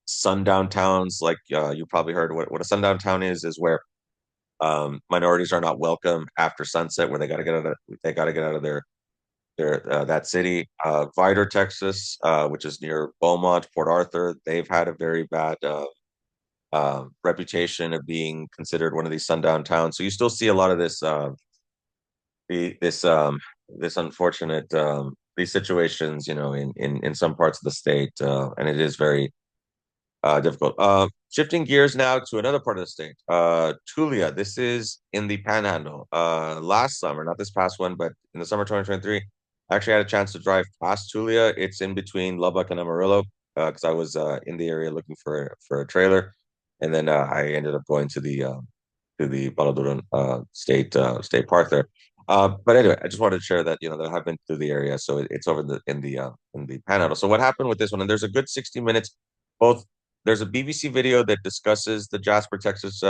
sundown towns. Like you probably heard what a sundown town is where minorities are not welcome after sunset, where they got to get out of their that city. Vidor, Texas, which is near Beaumont, Port Arthur, they've had a very bad reputation of being considered one of these sundown towns. So you still see a lot of the, this unfortunate these situations, in some parts of the state, and it is very difficult. Shifting gears now to another part of the state, Tulia. This is in the Panhandle. Last summer, not this past one, but in the summer 2023, I actually had a chance to drive past Tulia. It's in between Lubbock and Amarillo because I was in the area looking for a trailer, and then I ended up going to the Baladuran state park there. But anyway, I just wanted to share that that I've been through the area, so it's over in the Panhandle. So what happened with this one? And there's a good 60 minutes. Both there's a BBC video that discusses the Jasper, Texas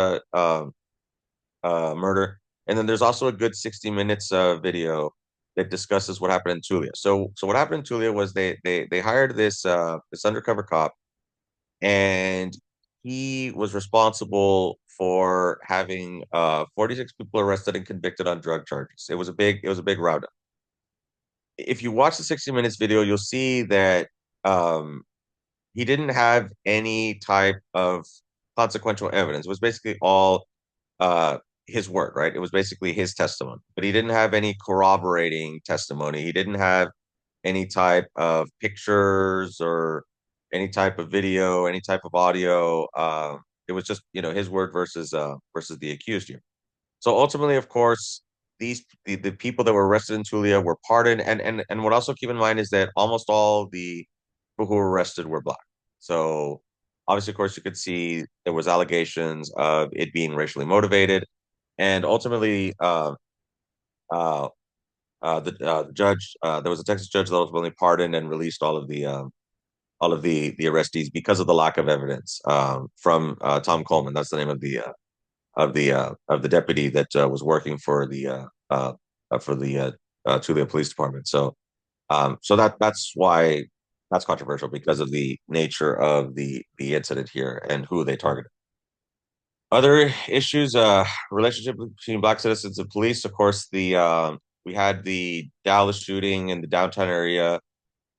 murder, and then there's also a good 60 minutes video that discusses what happened in Tulia. So what happened in Tulia was they hired this undercover cop, and he was responsible for having 46 people arrested and convicted on drug charges. It was a big roundup. If you watch the 60 minutes video, you'll see that um, he didn't have any type of consequential evidence. It was basically all uh, his word, right? It was basically his testimony, but he didn't have any corroborating testimony. He didn't have any type of pictures or any type of video, any type of audio. It was just, his word versus the accused here. So ultimately, of course, the people that were arrested in Tulia were pardoned, and what also keep in mind is that almost all the people who were arrested were black. So obviously, of course, you could see there was allegations of it being racially motivated, and ultimately, uh, the judge, there was a Texas judge that ultimately pardoned and released all of the arrestees because of the lack of evidence from Tom Coleman. That's the name of the deputy that was working for the Tulia Police Department. So that's why that's controversial because of the nature of the incident here and who they targeted. Other issues, relationship between black citizens and police. Of course, the we had the Dallas shooting in the downtown area,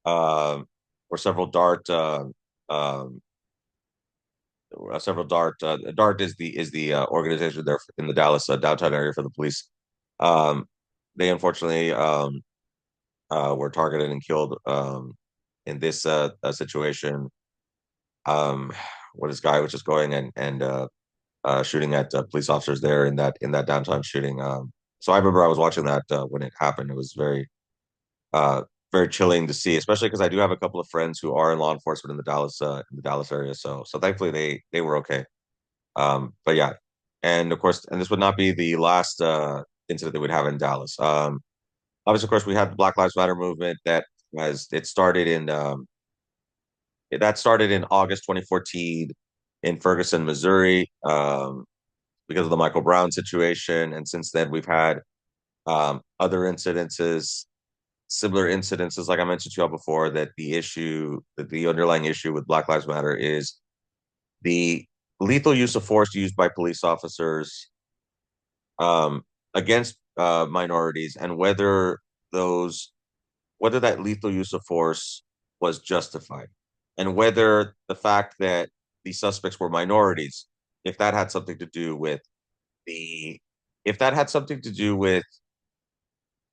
where um, Dart is the organization there in the Dallas downtown area for the police. Um, they unfortunately were targeted and killed in this situation. Um, what this guy was just going and shooting at police officers there in that downtown shooting. So I remember I was watching that when it happened. It was uh, very chilling to see, especially because I do have a couple of friends who are in law enforcement in the Dallas area. So thankfully they were okay. But yeah, and of course, and this would not be the last incident that we'd have in Dallas. Obviously, of course, we had the Black Lives Matter movement that started in August 2014 in Ferguson, Missouri, because of the Michael Brown situation, and since then we've had other incidences, similar incidences, like I mentioned to you all before, that the underlying issue with Black Lives Matter is the lethal use of force used by police officers um, against minorities, and whether that lethal use of force was justified, and whether the fact that the suspects were minorities, if that had something to do with the if that had something to do with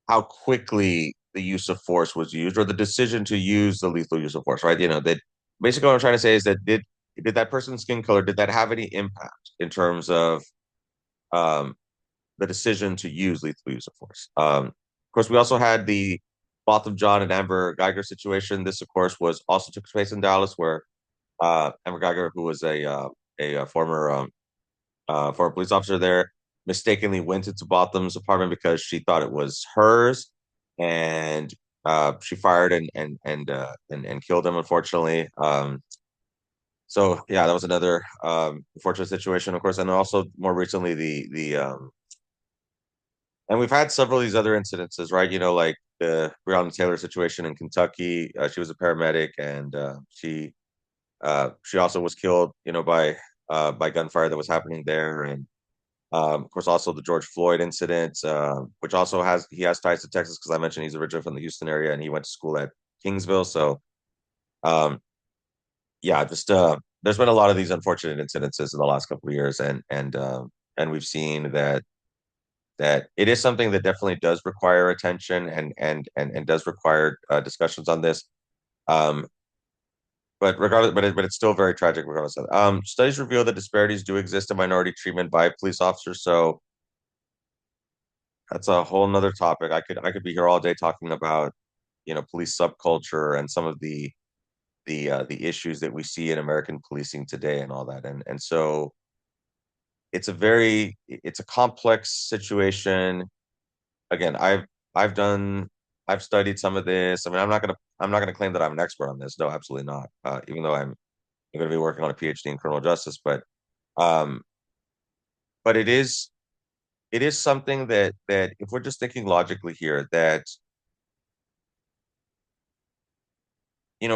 how quickly the use of force was used, or the decision to use the lethal use of force, right? That basically what I'm trying to say is that did that person's skin color, did that have any impact in terms of um, the decision to use lethal use of force? Of course, we also had the Botham John and Amber Geiger situation. This, of course, was also took place in Dallas, where Amber Geiger, who was a former police officer there, mistakenly went into Botham's apartment because she thought it was hers, and she fired and killed him. Unfortunately, so yeah, that was another unfortunate situation, of course, and also more recently and we've had several of these other incidences, right? Like the Breonna Taylor situation in Kentucky. She was a paramedic, and she also was killed, by gunfire that was happening there, and of course, also the George Floyd incident, which also has ties to Texas because I mentioned he's originally from the Houston area and he went to school at Kingsville. So, um, yeah, just there's been a lot of these unfortunate incidences in the last couple of years, and we've seen that it is something that definitely does require attention and does require discussions on this. Um, but regardless, but it's still very tragic regardless of that. Studies reveal that disparities do exist in minority treatment by police officers. So that's a whole nother topic. I could be here all day talking about, police subculture and some of the issues that we see in American policing today and all that. And so it's a complex situation. Again, I've studied some of this. I mean, I'm not gonna claim that I'm an expert on this. No, absolutely not. Even though I'm gonna be working on a PhD in criminal justice, um, but it is something that if we're just thinking logically here, that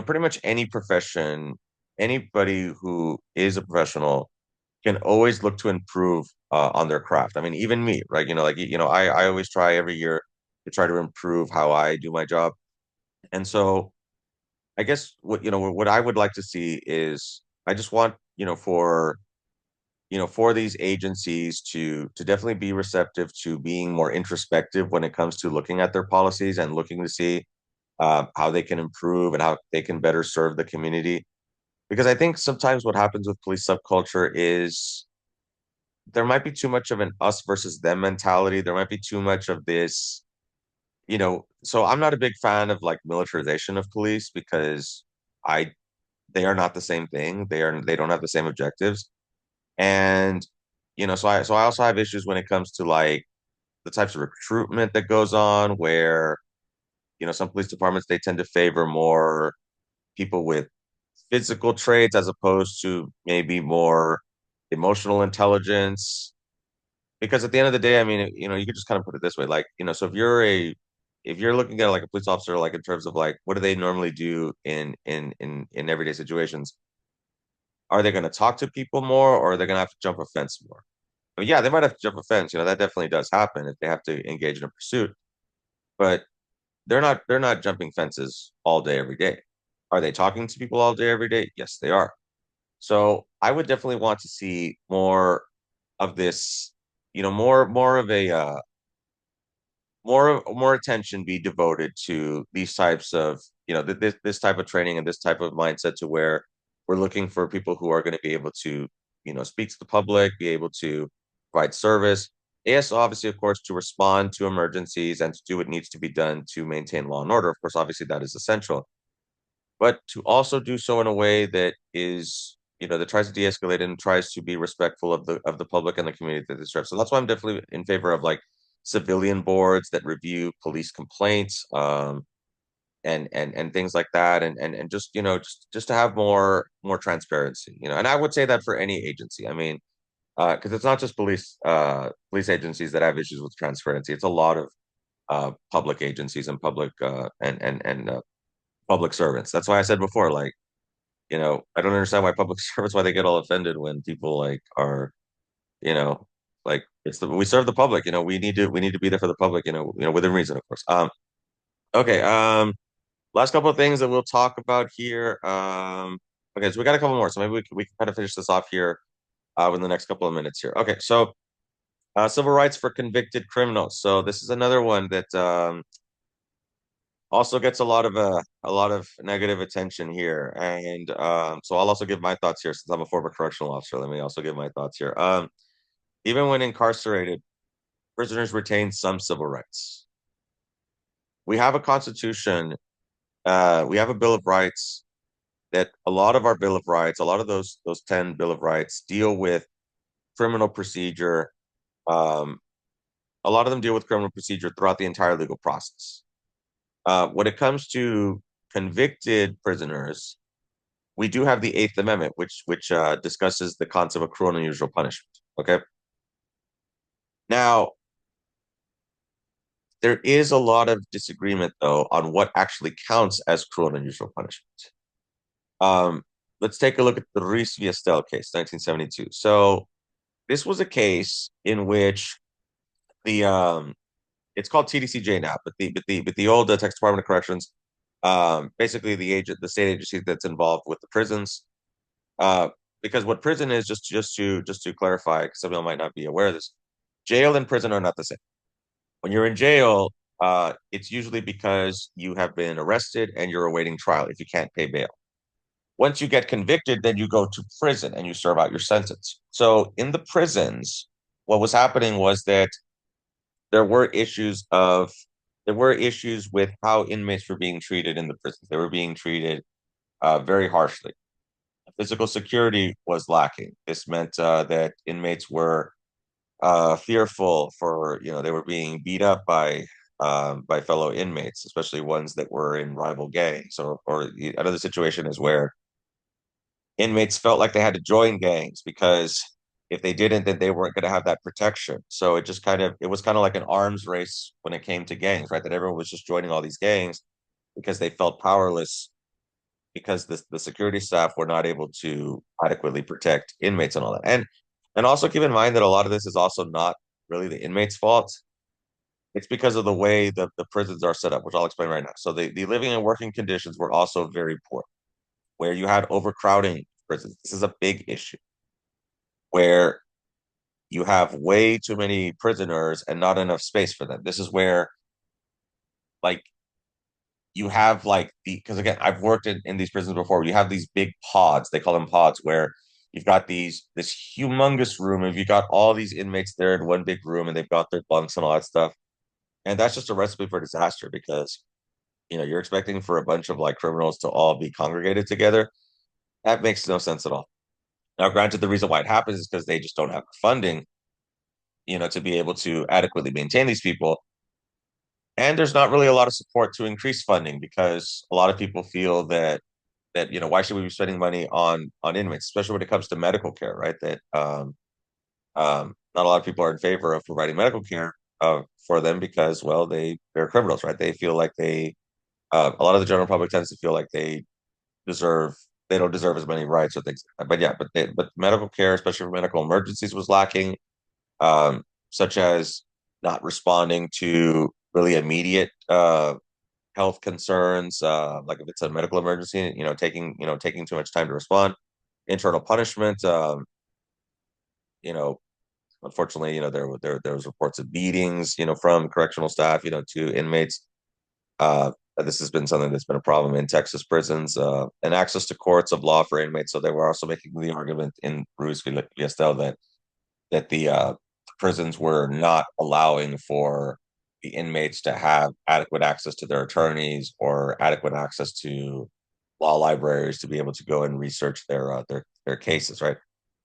pretty much any profession, anybody who is a professional can always look to improve on their craft. I mean, even me, right? I always try every year to try to improve how I do my job. And so I guess what I would like to see is I just want, for these agencies to definitely be receptive to being more introspective when it comes to looking at their policies and looking to see how they can improve and how they can better serve the community. because I think sometimes what happens with police subculture is there might be too much of an us versus them mentality. There might be too much of this, so I'm not a big fan of like militarization of police because I they are not the same thing. They don't have the same objectives. And so I also have issues when it comes to like the types of recruitment that goes on where, some police departments they tend to favor more people with physical traits as opposed to maybe more emotional intelligence. Because at the end of the day, I mean, you could just kind of put it this way, like, so if you're looking at like a police officer, like in terms of like what do they normally do in everyday situations, are they going to talk to people more or are they going to have to jump a fence more? I mean, yeah, they might have to jump a fence. That definitely does happen if they have to engage in a pursuit, but they're not jumping fences all day every day. Are they talking to people all day every day? Yes, they are. So I would definitely want to see more of this, more of a more attention be devoted to these types of, this type of training and this type of mindset to where we're looking for people who are going to be able to, speak to the public, be able to provide service. Yes, obviously, of course, to respond to emergencies and to do what needs to be done to maintain law and order. Of course, obviously, that is essential, but to also do so in a way that is, that tries to de-escalate and tries to be respectful of the public and the community that they serve. So that's why I'm definitely in favor of like civilian boards that review police complaints, and things like that, and just just to have more transparency, and I would say that for any agency. I mean, because it's not just police agencies that have issues with transparency. It's a lot of public agencies and public and public servants. That's why I said before, like, I don't understand why public servants why they get all offended when people like are, you know, like we serve the public, we need to be there for the public, within reason, of course. Okay, last couple of things that we'll talk about here. Okay, so we got a couple more, so maybe we can kind of finish this off here within the next couple of minutes here. Okay, so civil rights for convicted criminals. So this is another one that also gets a lot of negative attention here, and so I'll also give my thoughts here since I'm a former correctional officer. Let me also give my thoughts here. Even when incarcerated, prisoners retain some civil rights. We have a constitution. We have a Bill of Rights that a lot of our Bill of Rights, a lot of those 10 Bill of Rights deal with criminal procedure. Um, a lot of them deal with criminal procedure throughout the entire legal process. When it comes to convicted prisoners, we do have the Eighth Amendment, which discusses the concept of cruel and unusual punishment. Okay, now there is a lot of disagreement though on what actually counts as cruel and unusual punishment. Um, let's take a look at the Ruiz Viestel case, 1972. So this was a case in which the it's called TDCJ now, but the old Texas Department of Corrections, basically the state agency that's involved with the prisons. Uh, because what prison is, just to clarify, because some people might not be aware of this, jail and prison are not the same. When you're in jail, it's usually because you have been arrested and you're awaiting trial if you can't pay bail. Once you get convicted, then you go to prison and you serve out your sentence. So in the prisons, what was happening was that there were issues of there were issues with how inmates were being treated in the prisons. They were being treated very harshly. Physical security was lacking. This meant that inmates were fearful for, they were being beat up by fellow inmates, especially ones that were in rival gangs. Or another situation is where inmates felt like they had to join gangs because if they didn't, then they weren't going to have that protection. So it was kind of like an arms race when it came to gangs, right? That everyone was just joining all these gangs because they felt powerless because the security staff were not able to adequately protect inmates and all that. And also keep in mind that a lot of this is also not really the inmates' fault. It's because of the way the prisons are set up, which I'll explain right now. So the living and working conditions were also very poor, where you had overcrowding prisons. This is a big issue where you have way too many prisoners and not enough space for them. This is where, like, you have like because again, I've worked in these prisons before. You have these big pods, they call them pods, where you've got this humongous room, and you've got all these inmates there in one big room, and they've got their bunks and all that stuff. And that's just a recipe for disaster because you're expecting for a bunch of like criminals to all be congregated together. That makes no sense at all. Now, granted, the reason why it happens is because they just don't have the funding, to be able to adequately maintain these people. And there's not really a lot of support to increase funding because a lot of people feel that why should we be spending money on inmates, especially when it comes to medical care, right? That not a lot of people are in favor of providing medical care for them because, well, they're criminals, right? They feel like a lot of the general public tends to feel like deserve they don't deserve as many rights or things. But yeah, but medical care, especially for medical emergencies, was lacking, such as not responding to really immediate health concerns, like if it's a medical emergency, taking too much time to respond. Internal punishment, you know, unfortunately, there was reports of beatings, from correctional staff, to inmates. This has been something that's been a problem in Texas prisons, and access to courts of law for inmates. So they were also making the argument in Ruiz Fiestel that the prisons were not allowing for the inmates to have adequate access to their attorneys or adequate access to law libraries to be able to go and research their cases, right?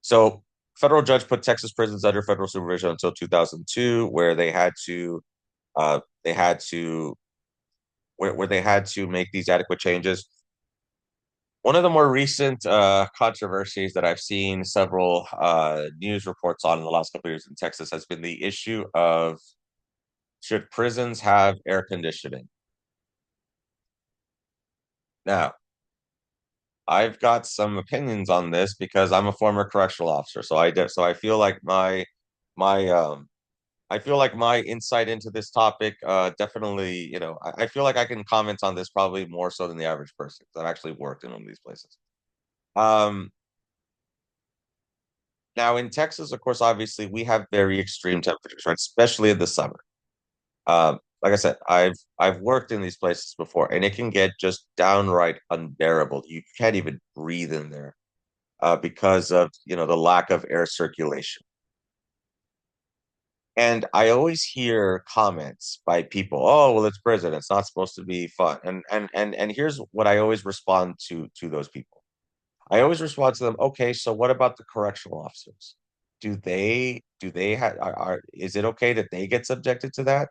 So, federal judge put Texas prisons under federal supervision until 2002, where they had to where they had to make these adequate changes. One of the more recent controversies that I've seen several news reports on in the last couple of years in Texas has been the issue of should prisons have air conditioning? Now, I've got some opinions on this because I'm a former correctional officer, so I feel like my I feel like my insight into this topic definitely, I feel like I can comment on this probably more so than the average person because I've actually worked in one of these places. Um, Now in Texas, of course, obviously we have very extreme temperatures, right? Especially in the summer. Like I said, I've worked in these places before, and it can get just downright unbearable. You can't even breathe in there because of the lack of air circulation. And I always hear comments by people, "Oh, well, it's prison. It's not supposed to be fun." And here's what I always respond to those people. I always respond to them, okay, so what about the correctional officers? Do they have is it okay that they get subjected to that?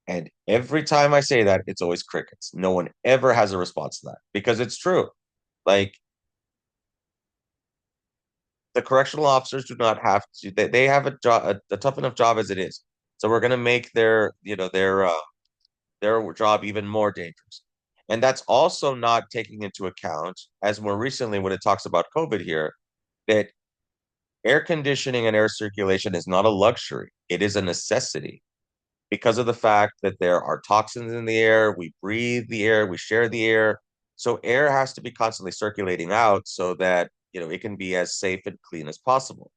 And every time I say that, it's always crickets. No one ever has a response to that because it's true. Like the correctional officers do not have to, they have a job, a tough enough job as it is. So we're going to make their job even more dangerous. And that's also not taking into account, as more recently when it talks about COVID here, that air conditioning and air circulation is not a luxury. It is a necessity because of the fact that there are toxins in the air. We breathe the air, we share the air. So air has to be constantly circulating out so that it can be as safe and clean as possible.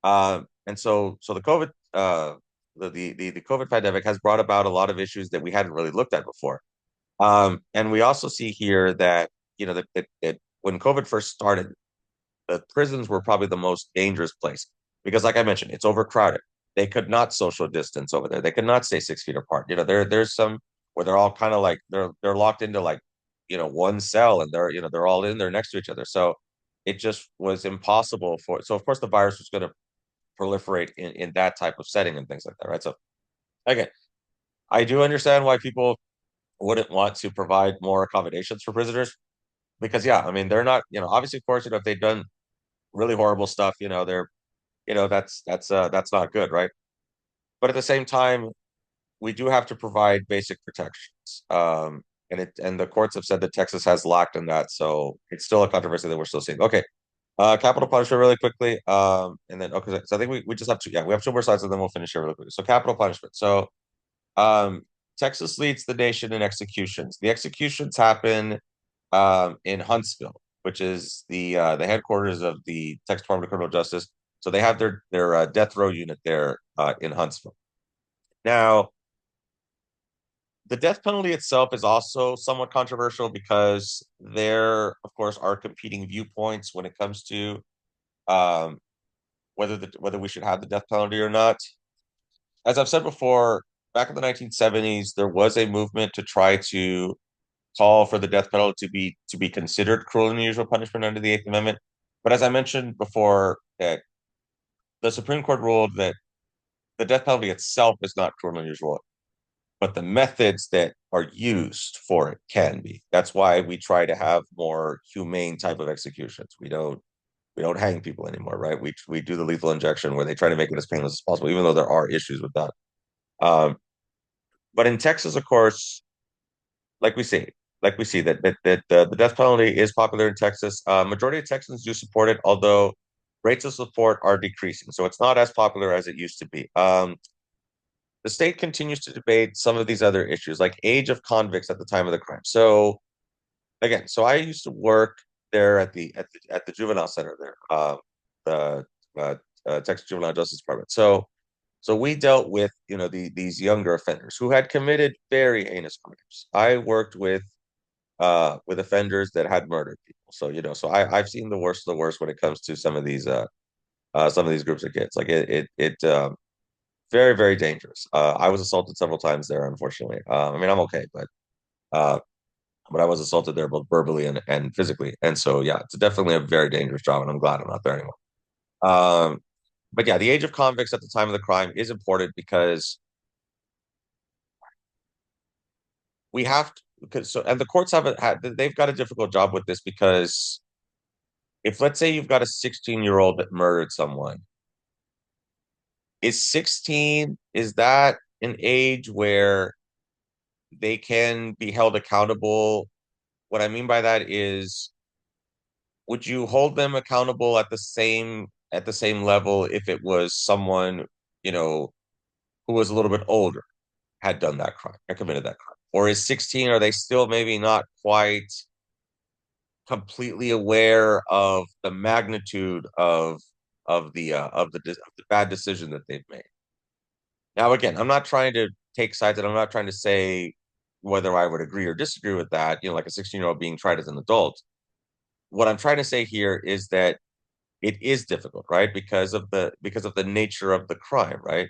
And so the COVID the COVID pandemic has brought about a lot of issues that we hadn't really looked at before. And we also see here that that when COVID first started, the prisons were probably the most dangerous place because, like I mentioned, it's overcrowded. They could not social distance over there. They could not stay 6 feet apart. There's some where they're all kind of like they're locked into like one cell, and they're all in there next to each other. So it just was impossible for. So of course the virus was going to proliferate in that type of setting and things like that, right? So again, I do understand why people wouldn't want to provide more accommodations for prisoners because yeah, I mean they're not obviously of course if they've done really horrible stuff, they're that's not good, right? But at the same time, we do have to provide basic protections. And the courts have said that Texas has lacked in that, so it's still a controversy that we're still seeing. Okay, capital punishment really quickly, and then okay, so I think we just have to we have two more slides and then we'll finish here really quickly. So capital punishment. So um, Texas leads the nation in executions. The executions happen in Huntsville, which is the headquarters of the Texas Department of Criminal Justice. So they have their death row unit there in Huntsville. Now, the death penalty itself is also somewhat controversial because there, of course, are competing viewpoints when it comes to um, whether we should have the death penalty or not. As I've said before, back in the 1970s, there was a movement to try to call for the death penalty to be considered cruel and unusual punishment under the Eighth Amendment. But as I mentioned before, that the Supreme Court ruled that the death penalty itself is not cruel and unusual, but the methods that are used for it can be. That's why we try to have more humane type of executions. We don't hang people anymore, right? We do the lethal injection where they try to make it as painless as possible, even though there are issues with that. Um, but in Texas, of course, like we see, like we see that the death penalty is popular in Texas. Majority of Texans do support it, although rates of support are decreasing, so it's not as popular as it used to be. The state continues to debate some of these other issues, like age of convicts at the time of the crime. So again, so I used to work there at the juvenile center there, the Texas Juvenile Justice Department. So we dealt with these younger offenders who had committed very heinous crimes. I worked with offenders that had murdered people. So so I've seen the worst of the worst when it comes to some of these groups of kids. Like it very very dangerous. I was assaulted several times there, unfortunately. I mean, I'm okay, uh, but I was assaulted there both verbally and physically. And so yeah, it's definitely a very dangerous job, and I'm glad I'm not there anymore. Um, but yeah, the age of convicts at the time of the crime is important because we have to, because so and the courts haven't had they've got a difficult job with this because if let's say you've got a 16-year-old that murdered someone, is 16, is that an age where they can be held accountable? What I mean by that is, would you hold them accountable at the same level if it was someone, you know, who was a little bit older, had done that crime, had committed that crime? Or is 16, are they still maybe not quite completely aware of the magnitude of the bad decision that they've made? Now, again, I'm not trying to take sides, and I'm not trying to say whether I would agree or disagree with that. Like a 16-year-old being tried as an adult. What I'm trying to say here is that it is difficult, right? Because of the nature of the crime, right?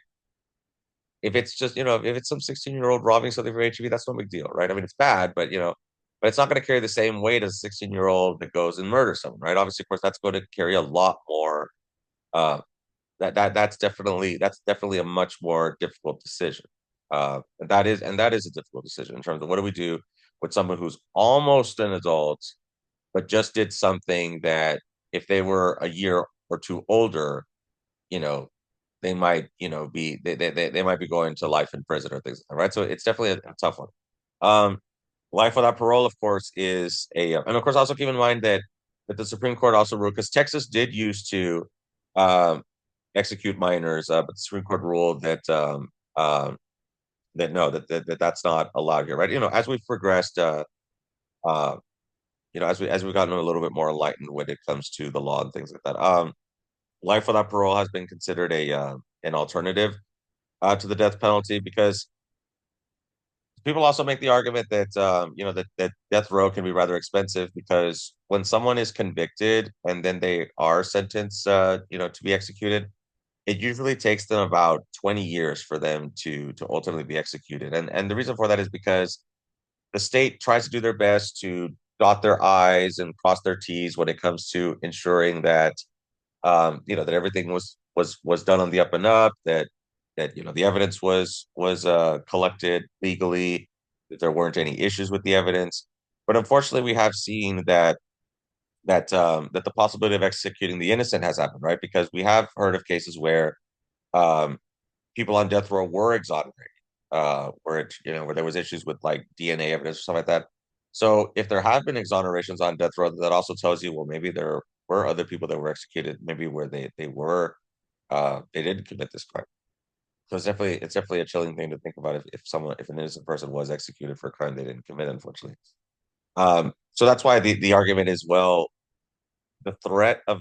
If it's just, if it's some 16-year-old robbing something for HEB, that's no big deal, right? I mean, it's bad, but but it's not going to carry the same weight as a 16-year-old that goes and murders someone, right? Obviously, of course, that's going to carry a lot more. Uh, that's definitely a much more difficult decision. And that is a difficult decision in terms of what do we do with someone who's almost an adult, but just did something that if they were a year or two older, you know, they might, they might be going to life in prison or things like that, right? So it's definitely a tough one. Um, Life without parole, of course, is and of course, also keep in mind that the Supreme Court also ruled because Texas did used to um, execute minors, but the Supreme Court ruled that no, that's not allowed here, right? As we've progressed, uh, as we've gotten a little bit more enlightened when it comes to the law and things like that. Life without parole has been considered a an alternative to the death penalty because people also make the argument that that death row can be rather expensive because when someone is convicted and then they are sentenced to be executed, it usually takes them about 20 years for them to ultimately be executed. And the reason for that is because the state tries to do their best to dot their I's and cross their T's when it comes to ensuring that that everything was done on the up and up, that the evidence was collected legally, that there weren't any issues with the evidence. But unfortunately, we have seen that the possibility of executing the innocent has happened, right? Because we have heard of cases where um, people on death row were exonerated, where there was issues with like DNA evidence or something like that. So if there have been exonerations on death row, that also tells you, well, maybe there were other people that were executed, maybe where they did commit this crime. So it's definitely a chilling thing to think about if an innocent person was executed for a crime they didn't commit, unfortunately. So that's why the argument is, well, the threat of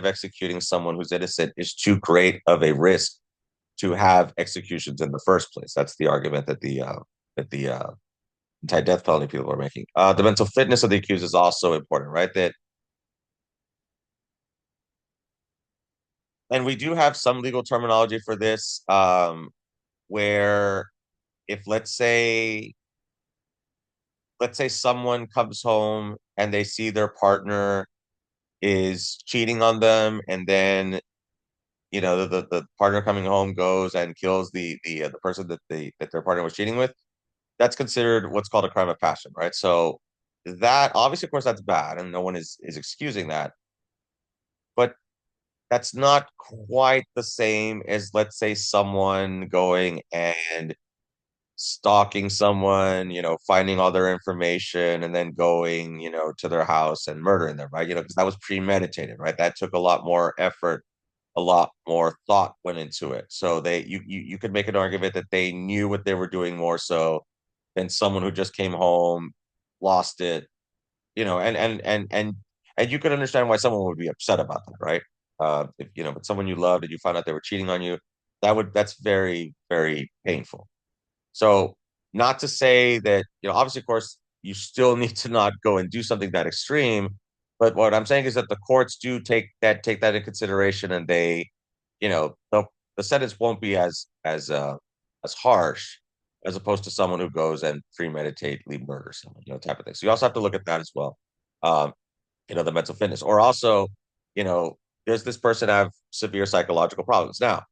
executing someone who's innocent is too great of a risk to have executions in the first place. That's the argument that the anti-death penalty people are making. The mental fitness of the accused is also important, right? That and we do have some legal terminology for this, where if let's say someone comes home and they see their partner is cheating on them, and then the partner coming home goes and kills the person that their partner was cheating with, that's considered what's called a crime of passion, right? So that obviously, of course, that's bad, and no one is excusing that, but that's not quite the same as, let's say, someone going and stalking someone, finding all their information and then going, to their house and murdering them, right? Because that was premeditated, right? That took a lot more effort, a lot more thought went into it. So you could make an argument that they knew what they were doing more so than someone who just came home, lost it, and you could understand why someone would be upset about that, right? If but someone you loved and you found out they were cheating on you, that's very, very painful. So, not to say that, obviously, of course, you still need to not go and do something that extreme. But what I'm saying is that the courts do take that into consideration, and the sentence won't be as harsh as opposed to someone who goes and premeditately murders someone, type of thing. So you also have to look at that as well. Um, the mental fitness, or also, you know, does this person have severe psychological problems? Now,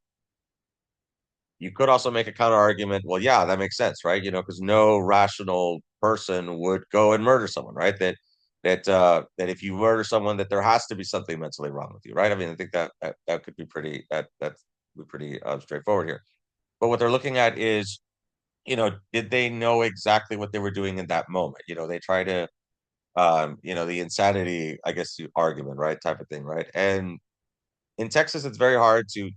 you could also make a counter argument. Well, yeah, that makes sense, right? Because no rational person would go and murder someone, right? That if you murder someone, that there has to be something mentally wrong with you, right? I mean, I think that could be pretty straightforward here. But what they're looking at is, did they know exactly what they were doing in that moment? They try to, the insanity, I guess, argument, right, type of thing, right? And in Texas, it's very hard to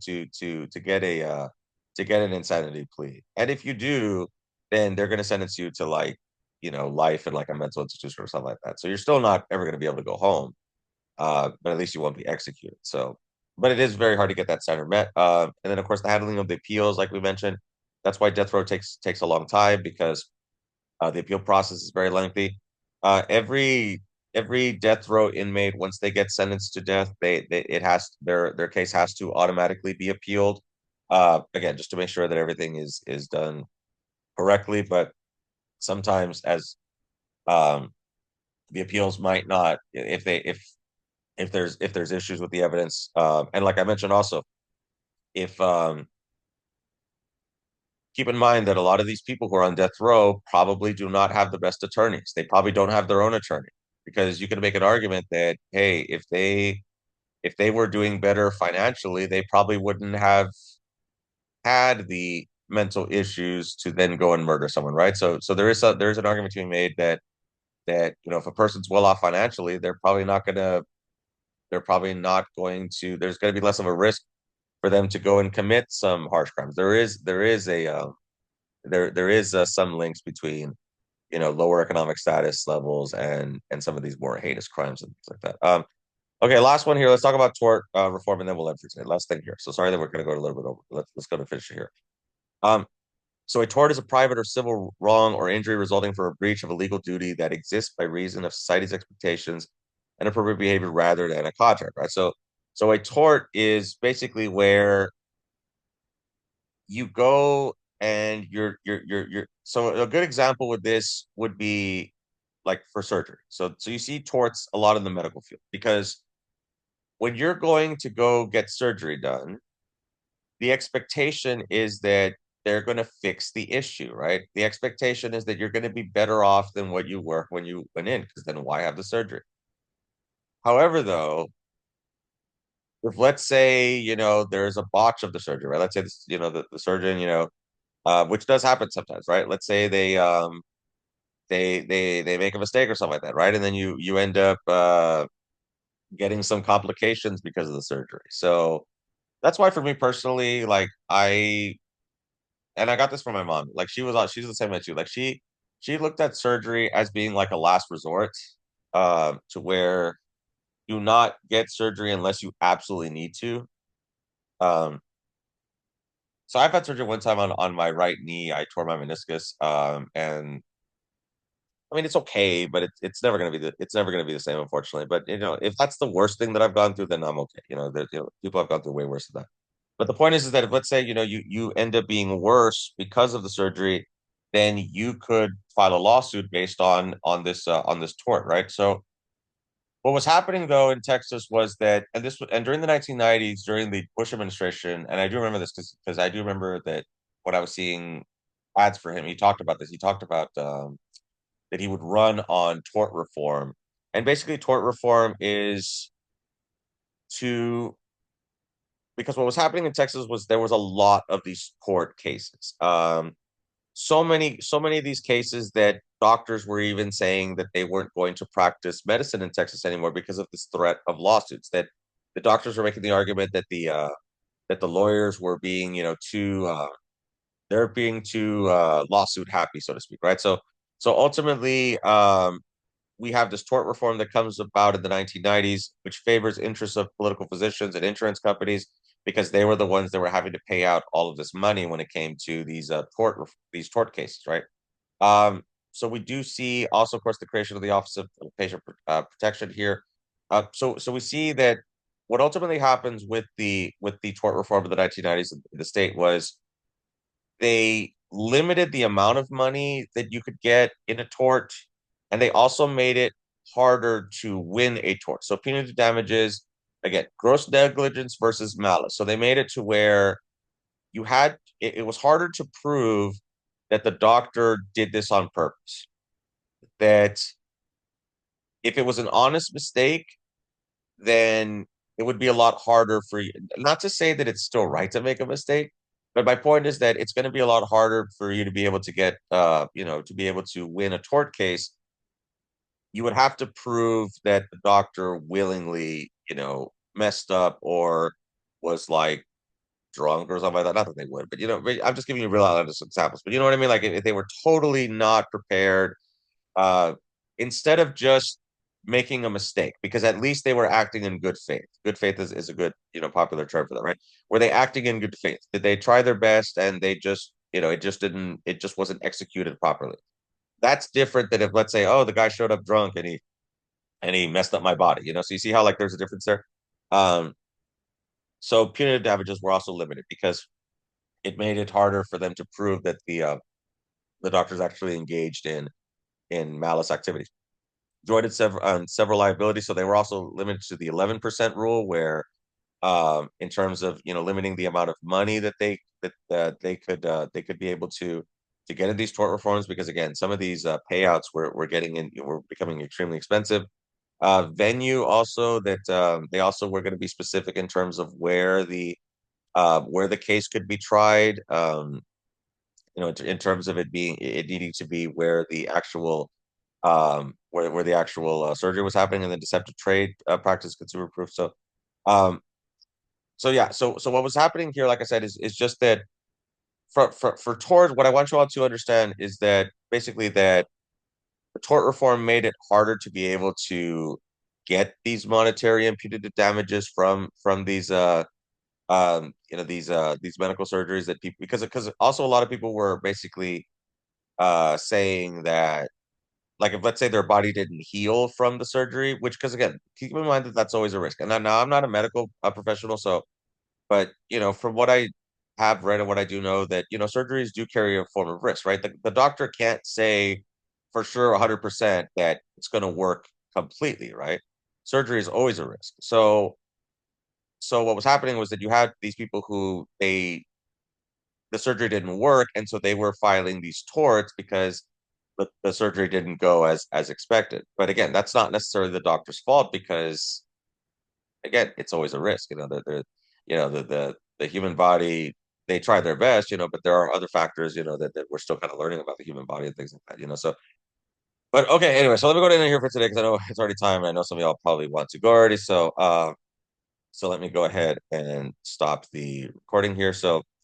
get an insanity plea. And if you do, then they're going to sentence you to, like, life in like a mental institution or something like that. So you're still not ever going to be able to go home, but at least you won't be executed. So, but it is very hard to get that standard met. And then of course the handling of the appeals, like we mentioned, that's why death row takes a long time, because the appeal process is very lengthy. Every death row inmate, once they get sentenced to death, their case has to automatically be appealed. Again, just to make sure that everything is done correctly. But sometimes, as um, the appeals might not, if there's issues with the evidence, and like I mentioned also, if keep in mind that a lot of these people who are on death row probably do not have the best attorneys. They probably don't have their own attorney, because you can make an argument that, hey, if they were doing better financially, they probably wouldn't have had the mental issues to then go and murder someone, right? So there is an argument to be made that if a person's well off financially, they're probably not going to there's going to be less of a risk for them to go and commit some harsh crimes. There is some links between, lower economic status levels and some of these more heinous crimes and things like that. Okay, last one here. Let's talk about tort reform, and then we'll end for today. Last thing here. So sorry that we're going to go a little bit over. Let's go to finish it here. Um, so a tort is a private or civil wrong or injury resulting from a breach of a legal duty that exists by reason of society's expectations and appropriate behavior rather than a contract, right? So a tort is basically where you go and so a good example with this would be like for surgery. So you see torts a lot in the medical field, because when you're going to go get surgery done, the expectation is that they're going to fix the issue, right? The expectation is that you're going to be better off than what you were when you went in, because then why have the surgery? However, though, if, let's say, there's a botch of the surgery, right? Let's say this, the surgeon, which does happen sometimes, right? Let's say they make a mistake or something like that, right? And then you end up getting some complications because of the surgery. So that's why, for me personally, like, I got this from my mom. Like, she's the same as you. Like, she looked at surgery as being like a last resort, to where do not get surgery unless you absolutely need to. Um, So I've had surgery one time on my right knee. I tore my meniscus, and I mean it's okay, but it's never gonna be it's never gonna be the same, unfortunately. But if that's the worst thing that I've gone through, then I'm okay. People have gone through way worse than that. But the point is that if, let's say, you end up being worse because of the surgery, then you could file a lawsuit based on this tort, right? So what was happening though in Texas was that, and during the 1990s, during the Bush administration, and I do remember this because I do remember that when I was seeing ads for him, he talked about this. He talked about that he would run on tort reform, and basically tort reform is to because what was happening in Texas was there was a lot of these court cases. So many of these cases that doctors were even saying that they weren't going to practice medicine in Texas anymore because of this threat of lawsuits. That the doctors were making the argument that the lawyers were being, too they're being too lawsuit happy, so to speak, right? So ultimately, we have this tort reform that comes about in the 1990s, which favors interests of political physicians and insurance companies because they were the ones that were having to pay out all of this money when it came to these tort cases, right? So we do see also, of course, the creation of the Office of Patient Protection here. So we see that what ultimately happens with the tort reform of the 1990s in the state was they limited the amount of money that you could get in a tort, and they also made it harder to win a tort. So punitive damages, again, gross negligence versus malice. So they made it to where it was harder to prove that the doctor did this on purpose. That if it was an honest mistake, then it would be a lot harder for you. Not to say that it's still right to make a mistake, but my point is that it's going to be a lot harder for you to be able to get, to be able to win a tort case. You would have to prove that the doctor willingly, messed up or was like drunk or something like that. Not that they would, but I'm just giving you real honest examples. But you know what I mean? Like if they were totally not prepared, uh, instead of just making a mistake, because at least they were acting in good faith. Good faith is a good, popular term for that, right? Were they acting in good faith? Did they try their best and they just, it just wasn't executed properly? That's different than if, let's say, oh, the guy showed up drunk and he messed up my body, So you see how like there's a difference there. Um, so punitive damages were also limited because it made it harder for them to prove that the doctors actually engaged in malice activities. Joined several liabilities, so they were also limited to the 11% rule, where in terms of limiting the amount of money that they could be able to get in these tort reforms, because again, some of these payouts were getting in were becoming extremely expensive. Venue also that they also were going to be specific in terms of where the case could be tried. In terms of it needing to be where the actual where the actual surgery was happening, and then deceptive trade practice consumer proof. Um, so what was happening here, like I said, is just that for tort, what I want you all to understand is that basically that the tort reform made it harder to be able to get these monetary and punitive damages from these medical surgeries that people, because also a lot of people were basically saying that, like, if let's say their body didn't heal from the surgery, which, because again, keep in mind that that's always a risk. And now I'm not a medical professional, so, but from what I have read and what I do know, that surgeries do carry a form of risk, right? The doctor can't say for sure 100% that it's going to work completely, right? Surgery is always a risk. So what was happening was that you had these people who the surgery didn't work, and so they were filing these torts because the surgery didn't go as expected. But again, that's not necessarily the doctor's fault, because again, it's always a risk. The human body, they try their best, but there are other factors, that we're still kind of learning about the human body and things like that. So, but okay, anyway, so let me go to end here for today because I know it's already time, and I know some of y'all probably want to go already. So let me go ahead and stop the recording here. So